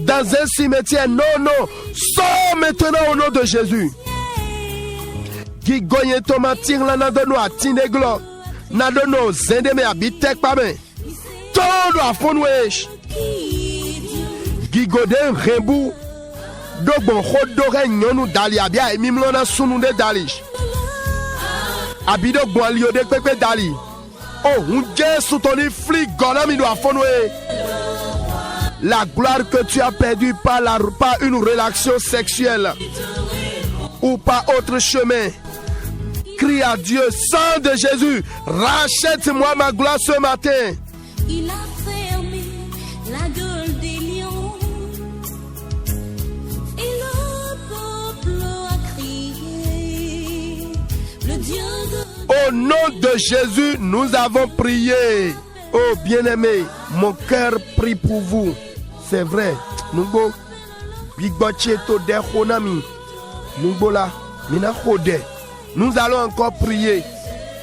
Dans un cimetière. Non, non. Sors maintenant au nom de Jésus. Gigoye tomatir la nadono a tineglo. Nadono zendeme abitek pame. Todo a fonwesh. Gigoden rembu. Dogbon khodore nyonu dali abia emimlona sununde dalish. Abido boalio de pepe dali. Oh, un Jésus toni fli gonami do afonwe. La gloire que tu as perdue par une relation sexuelle ou par autre chemin. Crie à Dieu, sang de Jésus, rachète-moi ma gloire ce matin.
Il a fermé la gueule des lions et le peuple a crié. Le Dieu de...
Au nom de Jésus, nous avons prié. Oh bien-aimé, mon cœur prie pour vous. C'est vrai. Nous allons encore prier.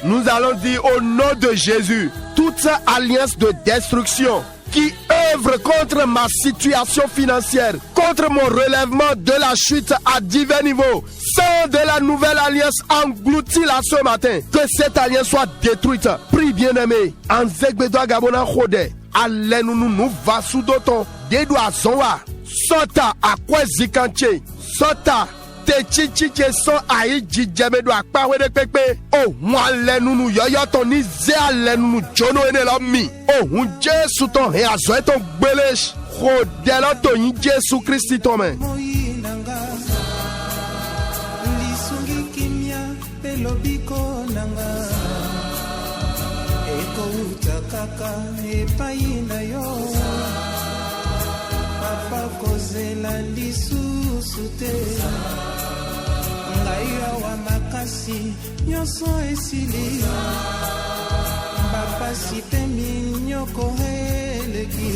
Nous allons dire au nom de Jésus, toute alliance de destruction qui œuvre contre ma situation financière, contre mon relèvement de la chute à divers niveaux, sans de la nouvelle alliance engloutie-la ce matin. Que cette alliance soit détruite. Prie bien-aimé. En Zegbedoa Gabona Khode, Alléluia, nous va sous d'auton. Dédoua Zonwa, Sota à quoi Zikanche, Sota. Te chichiche so ayi jijeme do akpawe de pepe. Oh, moi lenunu yoyo ton ni ze lenunu jono ene la mi. Oh, un Jesu ton he azo ton belesh. Rodela ton yin Jesu Christi ton men.
Lisungi kimya pelobiko nanga. Eko utakaka epaina yo. Papa kozela lisusute. Wa makasi nyoso esili Baba sitemi nyoko heleki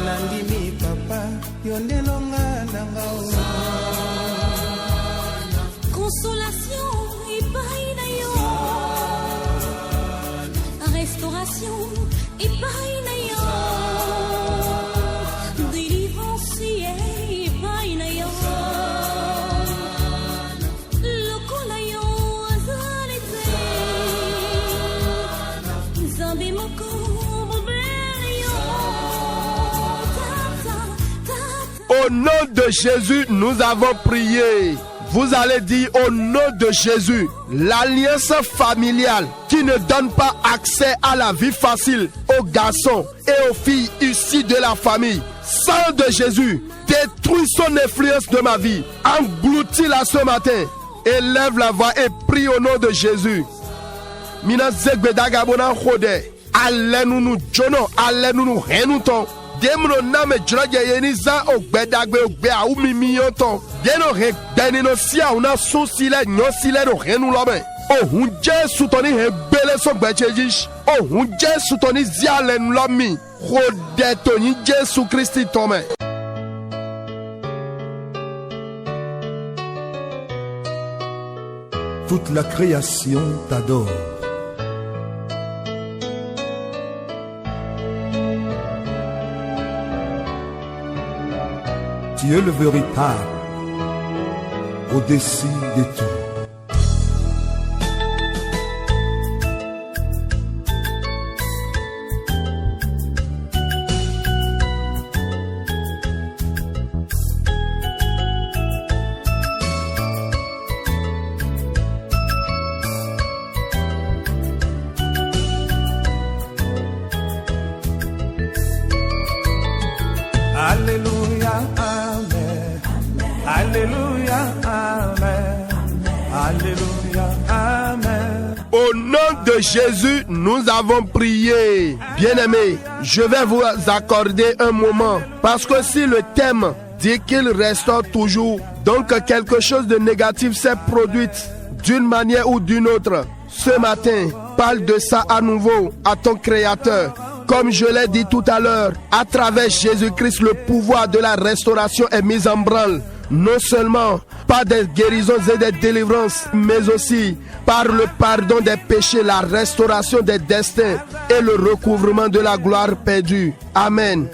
Nandimi papa yondelonga nangao
Consolation et painayo Restauration et painayo Délivrance et painayo
Au nom de Jésus, nous avons prié. Vous allez dire au nom de Jésus, l'alliance familiale qui ne donne pas accès à la vie facile aux garçons et aux filles issues de la famille. Sang de Jésus, détruis son influence de ma vie. Engloutis-la ce matin. Élève la voix et prie au nom de Jésus. Mina zegbedaga bona khode. Alléluia, jono, alléluia, renuton. Demno name droge yeniza ogbedagbe ogbe a umimi yonton. Deno re benino sia una so sile nyo sile no renu lobe. Oh un Jesu toni he bele so gbechejish. Oh un Jesu toni zialen lomi. Khode toni Jesu Christi tome.
toute la création t'adore. Tu es le véritable, au-dessus de tout.
Alléluia, Amen. Alléluia, Amen. Alléluia, Amen.
Au nom de Jésus, nous avons prié. Bien-aimés, je vais vous accorder un moment. Parce que si le thème dit qu'il restaure toujours, donc quelque chose de négatif s'est produit d'une manière ou d'une autre. Ce matin, parle de ça à nouveau à ton Créateur. Comme je l'ai dit tout à l'heure, à travers Jésus-Christ, le pouvoir de la restauration est mis en branle. Non seulement par des guérisons et des délivrances, mais aussi par le pardon des péchés, la restauration des destins et le recouvrement de la gloire perdue. Amen.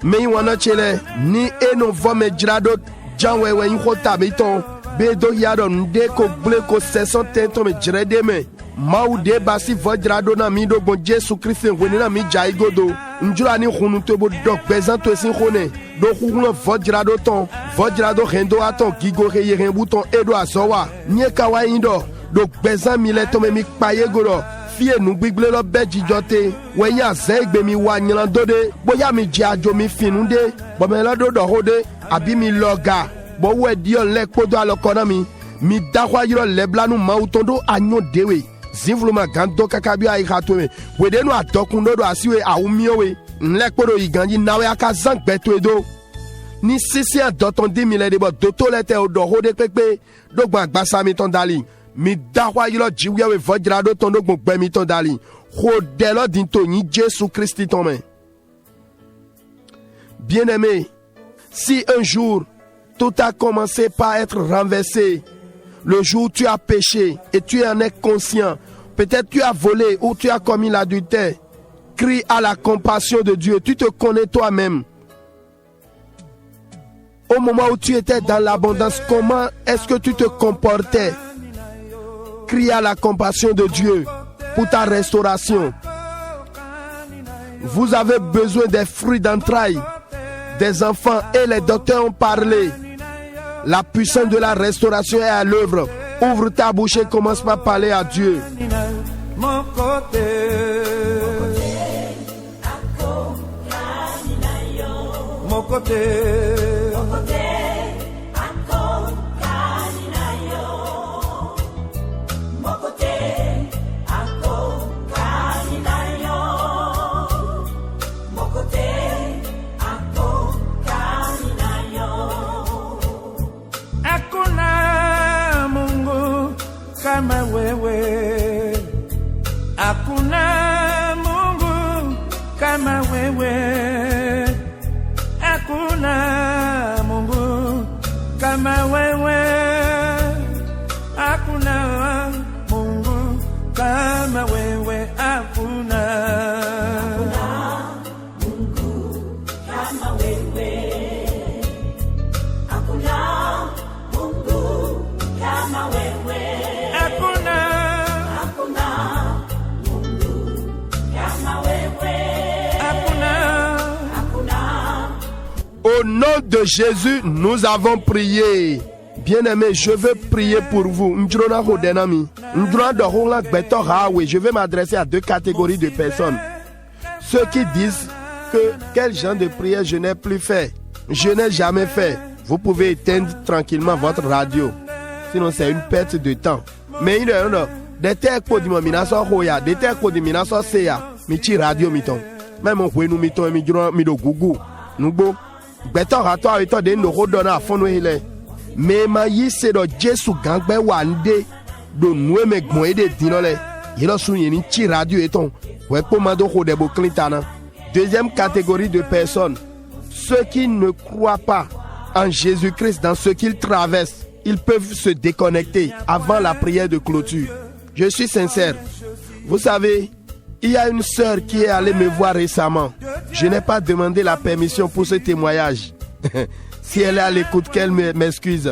Mais wana chele ni eno vome drado janwewe inhota biton bedo yado ndeko bleko 600 to me drede me mau de basi vodrado na mi do bon Jésus Christ ngweni na mi jaigodo njura ni hunu to bo dok bezan to sin khone do hunu vodrado ton vodrado rendo aton gigo reye ren bouton edo asowa nye kawa indo do bezan mi le to me mi paye goro fie nu gbigble lo beji jote wenya zegbe mi wa nyan dode boya mi je ajo mi finunde bo me lo do hode abi mi loga bo we di on le podo alokona mi dahwa yiro leblanu mautondo anyo dewe zinvluma gando kakabi ai hatwe wede no adokundo do asiwe aumiowe nle podo iganji nawe akazan gbeto edo ni sisi adoton 10,000 debo doto lete odo hode pepe do gbagba mi ton dali mi dahwa yiro jiwe vodrado ton do gbogbe mi ton dali hodelo dinto ni Jésus Christ ton main. Bien-aimé, si un jour tout a commencé par être renversé, le jour où tu as péché et tu en es conscient, peut-être tu as volé ou tu as commis l'adultère, crie à la compassion de Dieu, tu te connais toi-même. Au moment où tu étais dans l'abondance, comment est-ce que tu te comportais? Crie à la compassion de Dieu pour ta restauration. Vous avez besoin des fruits d'entrailles des enfants et les docteurs ont parlé. La puissance de la restauration est à l'œuvre. Ouvre ta bouche et commence par parler à Dieu.
Mon côté, mon côté, kama wewe, hakuna Mungu kama wewe, hakuna Mungu kama wewe, hakuna Mungu kama wewe, hakuna Mungu kama wewe, hakuna Mungu kama wewe.
Au nom de Jésus, nous avons prié. Bien-aimés, je veux prier pour vous. Je vais m'adresser à deux catégories de personnes. Ceux qui disent que quel genre de prière je n'ai plus fait, je n'ai jamais fait. Vous pouvez éteindre tranquillement votre radio. Sinon, c'est une perte de temps. Mais il y a des terres pour dire des terres pour dire mi radio miton. Même on peut nous miton mi gougou. Nous bon. Beto rato awito de no hodona afono hele. Me ma yi se do Jesu gangbe wande do nwe me gmoe de dinole. Yelo sunye ni chi radio eton. We po mado hode bo klintana. Deuxième catégorie de personnes, ceux qui ne croient pas en Jésus-Christ dans ce qu'ils traversent. ils peuvent se déconnecter avant la prière de clôture. Je suis sincère. Vous savez, il y a une sœur qui est allée me voir récemment. Je n'ai pas demandé la permission pour ce témoignage. Si elle est à l'écoute, qu'elle m'excuse.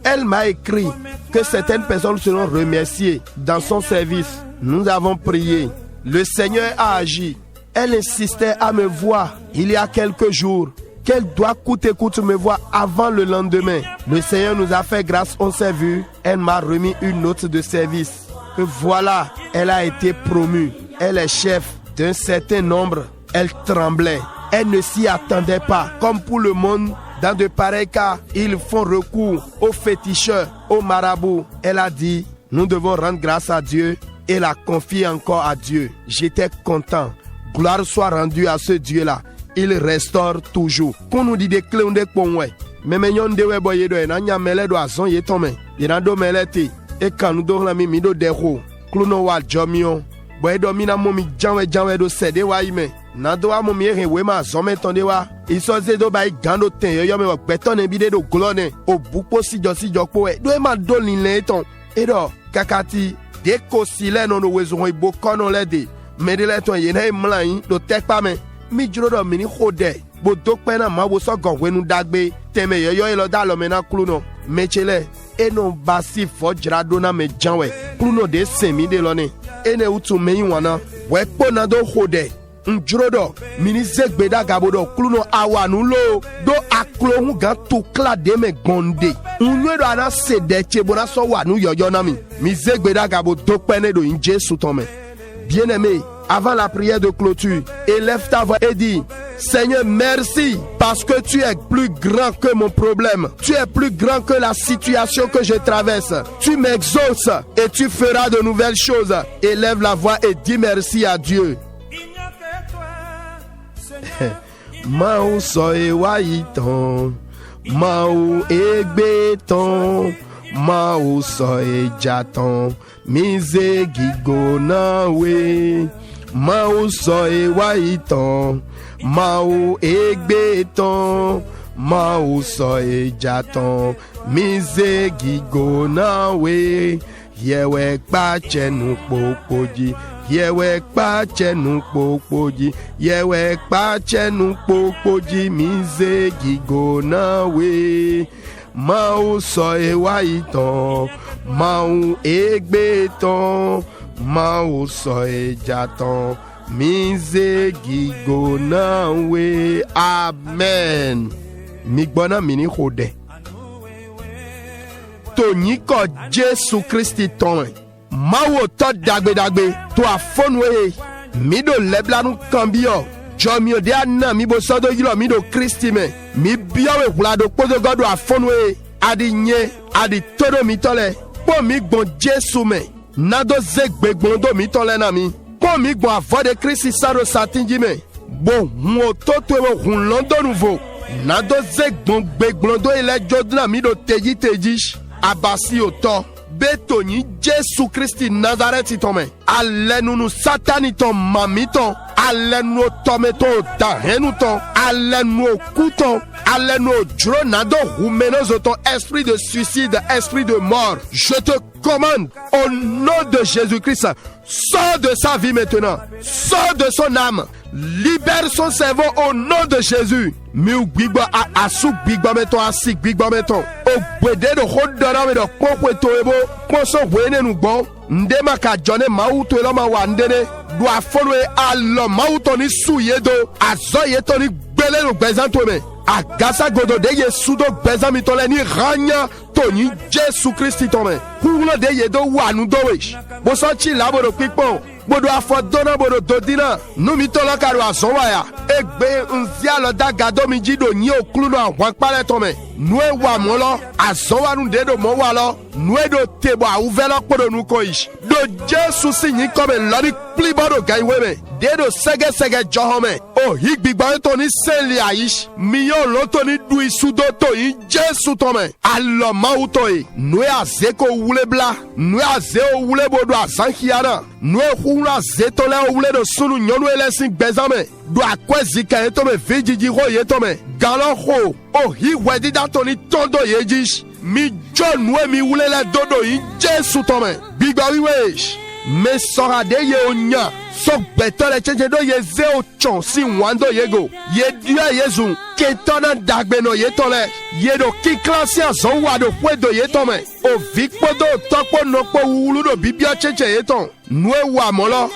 Elle m'a écrit que certaines personnes seront remerciées dans son service. Nous avons prié. Le Seigneur a agi. Elle insistait à me voir il y a quelques jours. Qu'elle doit coûte et coûte me voir avant le lendemain. Le Seigneur nous a fait grâce, on s'est vu. Elle m'a remis une note de service. Que voilà, elle a été promue. Elle est chef d'un certain nombre. Elle tremblait. Elle ne s'y attendait pas. Comme pour le monde, dans de pareils cas, ils font recours aux féticheurs, aux marabouts. Elle a dit, nous devons rendre grâce à Dieu et la confier encore à Dieu. J'étais content. Gloire soit rendue à ce Dieu-là. Il restaure toujours. Qu'on nous dit des clés, on dit qu'on ouais. Mais maintenant, on dit ouais, boy, on a mêlé de azon, y est tombé. Il a do mêlé te. Et quand nous devons la mi do déro. Clouno wa jomion. Boy, do mina momi janwe do sede wa ime. Nado wa momi ere we ma zome tonde wa. Iso zedo ba gando ten yo me beton e bide do glone. O bupo si jokpo we. Do e ma do linle ton. Edo kakati deko sile no wezo ibo kono lede. Medele ton yene mlan do tek pa me. Mi juro do mini khode. Bo dokpe na ma wo so gogwe nu dagbe. Teme yo elo da lo mena kluno. Mechele eno basi fojra do na me janwe. Kluno de semi de lone. Ene utu meyi wana. We pona do khode. Njrodo mini zegbeda gabodo kluno awanu lo do aklo hu gan to klade me gonde unwedo ana sede chebona so wanu yoyo na mi zegbeda gabo do pene do in Jésus tome. Bien-aimé, avant la prière de clôture, élève ta voix et dis: Seigneur, merci parce que tu es plus grand que mon problème. Tu es plus grand que la situation que je traverse. Tu m'exauces et tu feras de nouvelles choses. Élève la voix et dis merci à Dieu. Mao soe waiton, Mao egbeton, Mao soe jaton, mise gigona we. Mao soe waiton, Mao egbeton, Mao soe jaton, mise gigona we. Yewe pa chenu popoji. Yewe pa chenu popoji, yewe pa chenu popoji, mize gigona we. Mao soe waiton, Mao egbeton, Mao soe jaton, mize gigona we. Amen. Migbona mini khode. Tonyiko Jésus Christi ton. Mawo to dagbe to afonwe mi do lebla nu kambio jomio de anna mi bo sodo yilo mi do Christi me mi biawe hulado podo godo afonwe adi nye adi todo mi tole po mi gbon Jesu me nado zegbe gbon do mi tole na mi po mi gbon avode Christi saro satinji me bo mo to wo hun londo nouveau nado zegbon gbegbon do ile jodna mi do teji abasi oto Betoni Jésus Christi Nazareth tome. Allez nous satani ton mamiton. Allez nous tometon dahenuton. Allez nous couton. Allez nous dronado rumenozoton. Esprit de suicide, esprit de mort. Je te commande au nom de Jésus-Christ. Sors de sa vie maintenant. Sors de son âme. Libère son cerveau au nom de Jésus. Miu gbigba asuk gbigba meton asik gbigba meton. O gbede do hodora me do kokweto ebo. Konso wene nu gbon. Ndema ka jone mauto eloma wa ndene. Do afolwe alo mauto ni suyedo. Azoye to ni gbele no gbezanto me. Agasa godo de Yesu do gbezami tole ni ranya Tony Jésus Christi tome. Hulo de yedo wanu dowish. Boso chi laboro pikpon. Bodo afodona bodo dodina. Numi tola karu azowaya. Egbe unzialo da gado mi jido nyi okluno anwan pale tome. Nwe wa molo. Azowa nu dedo mo walo. Nwe do tebo a uvela kodo nuko ish. Do Jésus si nyi kome lori plibodo gaiweme. Dedo sege johome. O higbigba toni seli aish. Miyo lotoni du isudo to yi Jésus tome. Alo mautoe. Nwe azeko wule bla. Nwe azeo wule bodo azankiana. Nwe hula zetole wule do sunu nyonu elesin bezame. Do akwezi ka etome vijiji ho yetome. Galon ho. O hi wedi da toni tondo yejish. mi John we mi wule la dodo yi Jesu tome. Bigba wiwesh. Me sora de ye onya. Sok beton le chenche do ye ze o chon si wando yego. Ye dia yezu. Ketona dagbeno ye tole. Ye do kiklansia zon wado kwe do ye tome. O vikpo do tokpo nokpo wulu do bibia chenche ye ton. Nwe wa molo.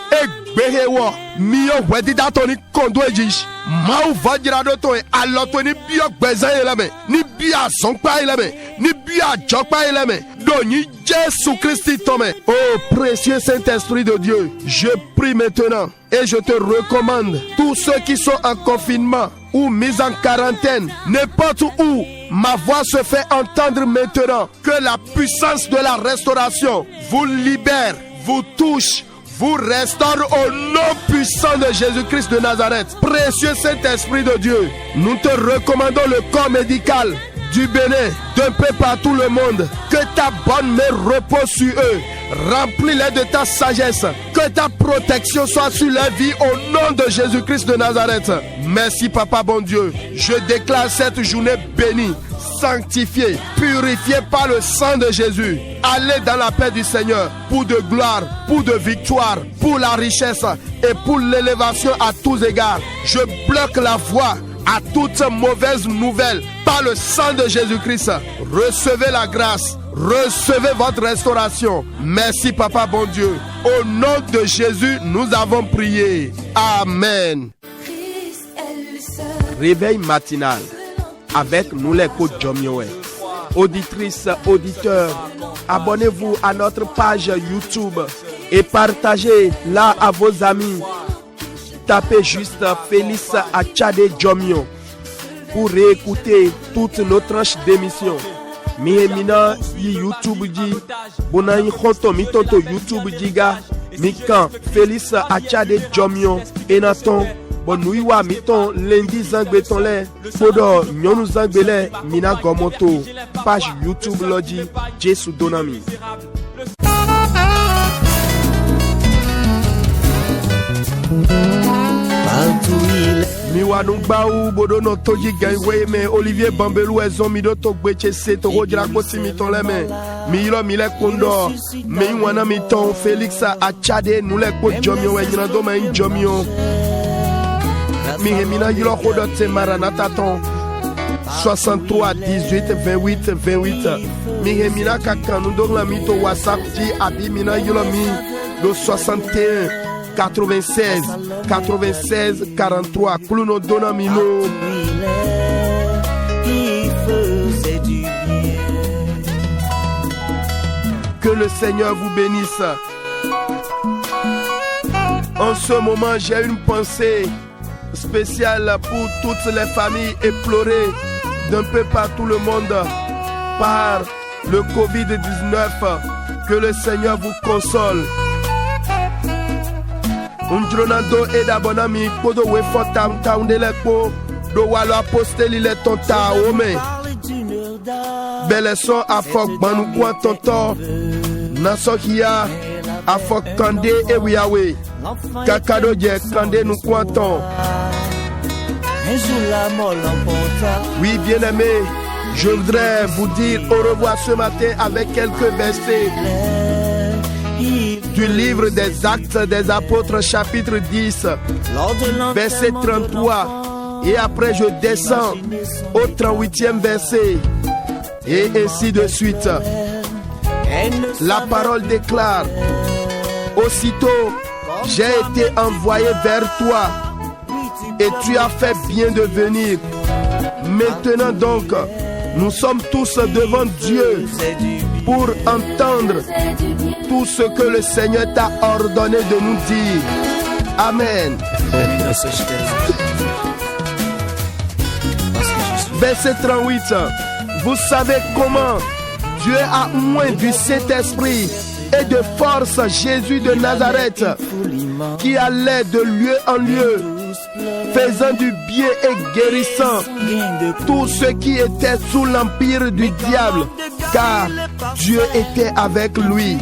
Behe wo mi yo wedi dato ni kondo ejish ma u vajira do to aloto ni bio gbeza eleme ni bia sonpa eleme ni bia jokpa eleme do ni Jésus Christ tome. Oh précieux Saint-Esprit de Dieu, je prie maintenant et je te recommande tous ceux qui sont en confinement ou mis en quarantaine, n'importe où ma voix se fait entendre maintenant, que la puissance de la restauration vous libère, vous touche, vous restaure au nom puissant de Jésus-Christ de Nazareth. Précieux Saint-Esprit de Dieu, nous te recommandons le corps médical du Bénin, d'un peu partout le monde. Que ta bonne main repose sur eux. Remplis-les de ta sagesse. Que ta protection soit sur leur vie au nom de Jésus-Christ de Nazareth. Merci Papa bon Dieu. Je déclare cette journée bénie, sanctifiée, purifiée par le sang de Jésus. Allez dans la paix du Seigneur pour de gloire, pour de victoire, pour la richesse et pour l'élévation à tous égards. Je bloque la voie à toute mauvaise nouvelle par le sang de Jésus-Christ. Recevez la grâce, recevez votre restauration. Merci Papa bon Dieu. Au nom de Jésus, nous avons prié. Amen. Réveil matinal avec nous les coachs Jomioé. Auditrices, auditeurs, abonnez-vous à notre page YouTube et partagez-la à vos amis. Tapez juste Félix Achade Jomio pour réécouter toutes nos tranches d'émissions. Mihemina YouTube dit Bonaï Khoto Mitoto YouTube diga Mikan Félix Achade Jomio Enaton Bonouiwa Miton Lundi Zangbetonle Podo Nyonou Zangbele Mina Gomoto page YouTube Lodi Jesu Donami. Miwanungba ou bodo no toji gaiwe me Olivier Bambelou ezon mi do togbeche se to rodira kosi mi ton leme mi ilo mi le kondo me wana mi ton Félix Achade nous le ko jomio e nyando ma jomio mi hemina yilo kodo te maranata ton 63 18 28 28 mi hemina kakanu do la mi to WhatsApp di abi mina yilo mi do 61 96 43 Cluno Donamino. Que le Seigneur vous bénisse. En ce moment, j'ai une pensée spéciale pour toutes les familles éplorées d'un peu partout le monde par le Covid-19. Que le Seigneur vous console. Undronando eda bonami kodo we fotam taundele ko do wala posteli le tonta ome bele son afok banu kwa tonto nasokia afok kande e wiawe kakado je kande nu kwa ton. Oui bien-aimé, je voudrais vous dire au revoir ce matin avec quelques versets du livre des Actes des Apôtres chapitre 10 verset 33 et après je descends au 38e verset et ainsi de suite. La parole déclare: aussitôt j'ai été envoyé vers toi et tu as fait bien de venir. Maintenant donc nous sommes tous devant Dieu pour entendre tout ce que le Seigneur t'a ordonné de nous dire. Amen. Verset 38. Vous savez comment Dieu a oint du Saint-Esprit et de force Jésus de Nazareth, qui allait de lieu en lieu, faisant du bien et guérissant tous ceux qui étaient sous l'empire du diable, car Dieu était avec lui.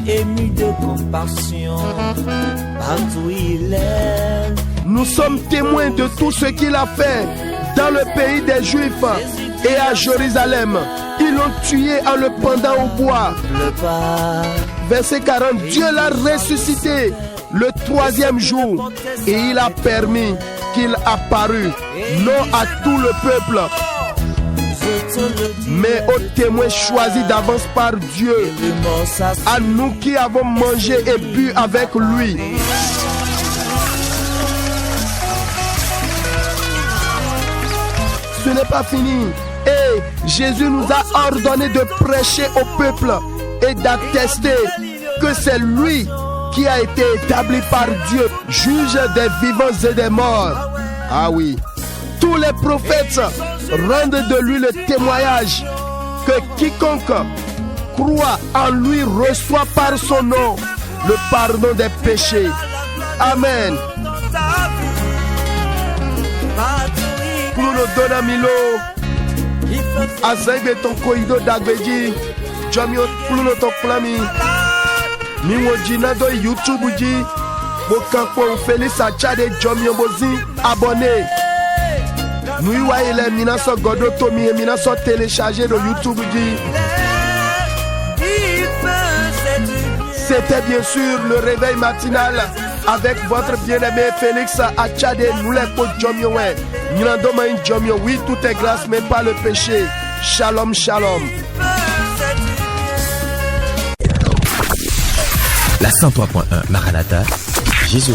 Nous sommes témoins de tout ce qu'il a fait dans le pays des Juifs Et à Jérusalem, ils l'ont tué en le pendant au bois. Verset 40, Dieu l'a ressuscité le 3e jour et il a permis qu'il apparût, non à tout le peuple, mais aux témoins choisis d'avance par Dieu, à nous qui avons mangé et bu avec lui. Ce n'est pas fini. Et Jésus nous a ordonné de prêcher au peuple et d'attester que c'est lui qui a été établi par Dieu, juge des vivants et des morts. Ah oui, tous les prophètes rendent de lui le témoignage que quiconque croit en lui reçoit par son nom le pardon des péchés. Amen. Pour nous donner Milo, Azengbe ton koido dagbeji, Jamio Pluno ton plami, Miwojina do YouTube ji, Bokanko Félix Achade Jamio Bozi, abonné. Nous voyons les minaso Godo Tomi et minaso téléchargé de YouTube ji. C'était bien sûr le réveil matinal avec votre bien-aimé Félix Achade, nous les potes Jomio. Oui, tout est grâce, mais pas le péché. Shalom, shalom.
La 103.1 Maranatha, Jésus.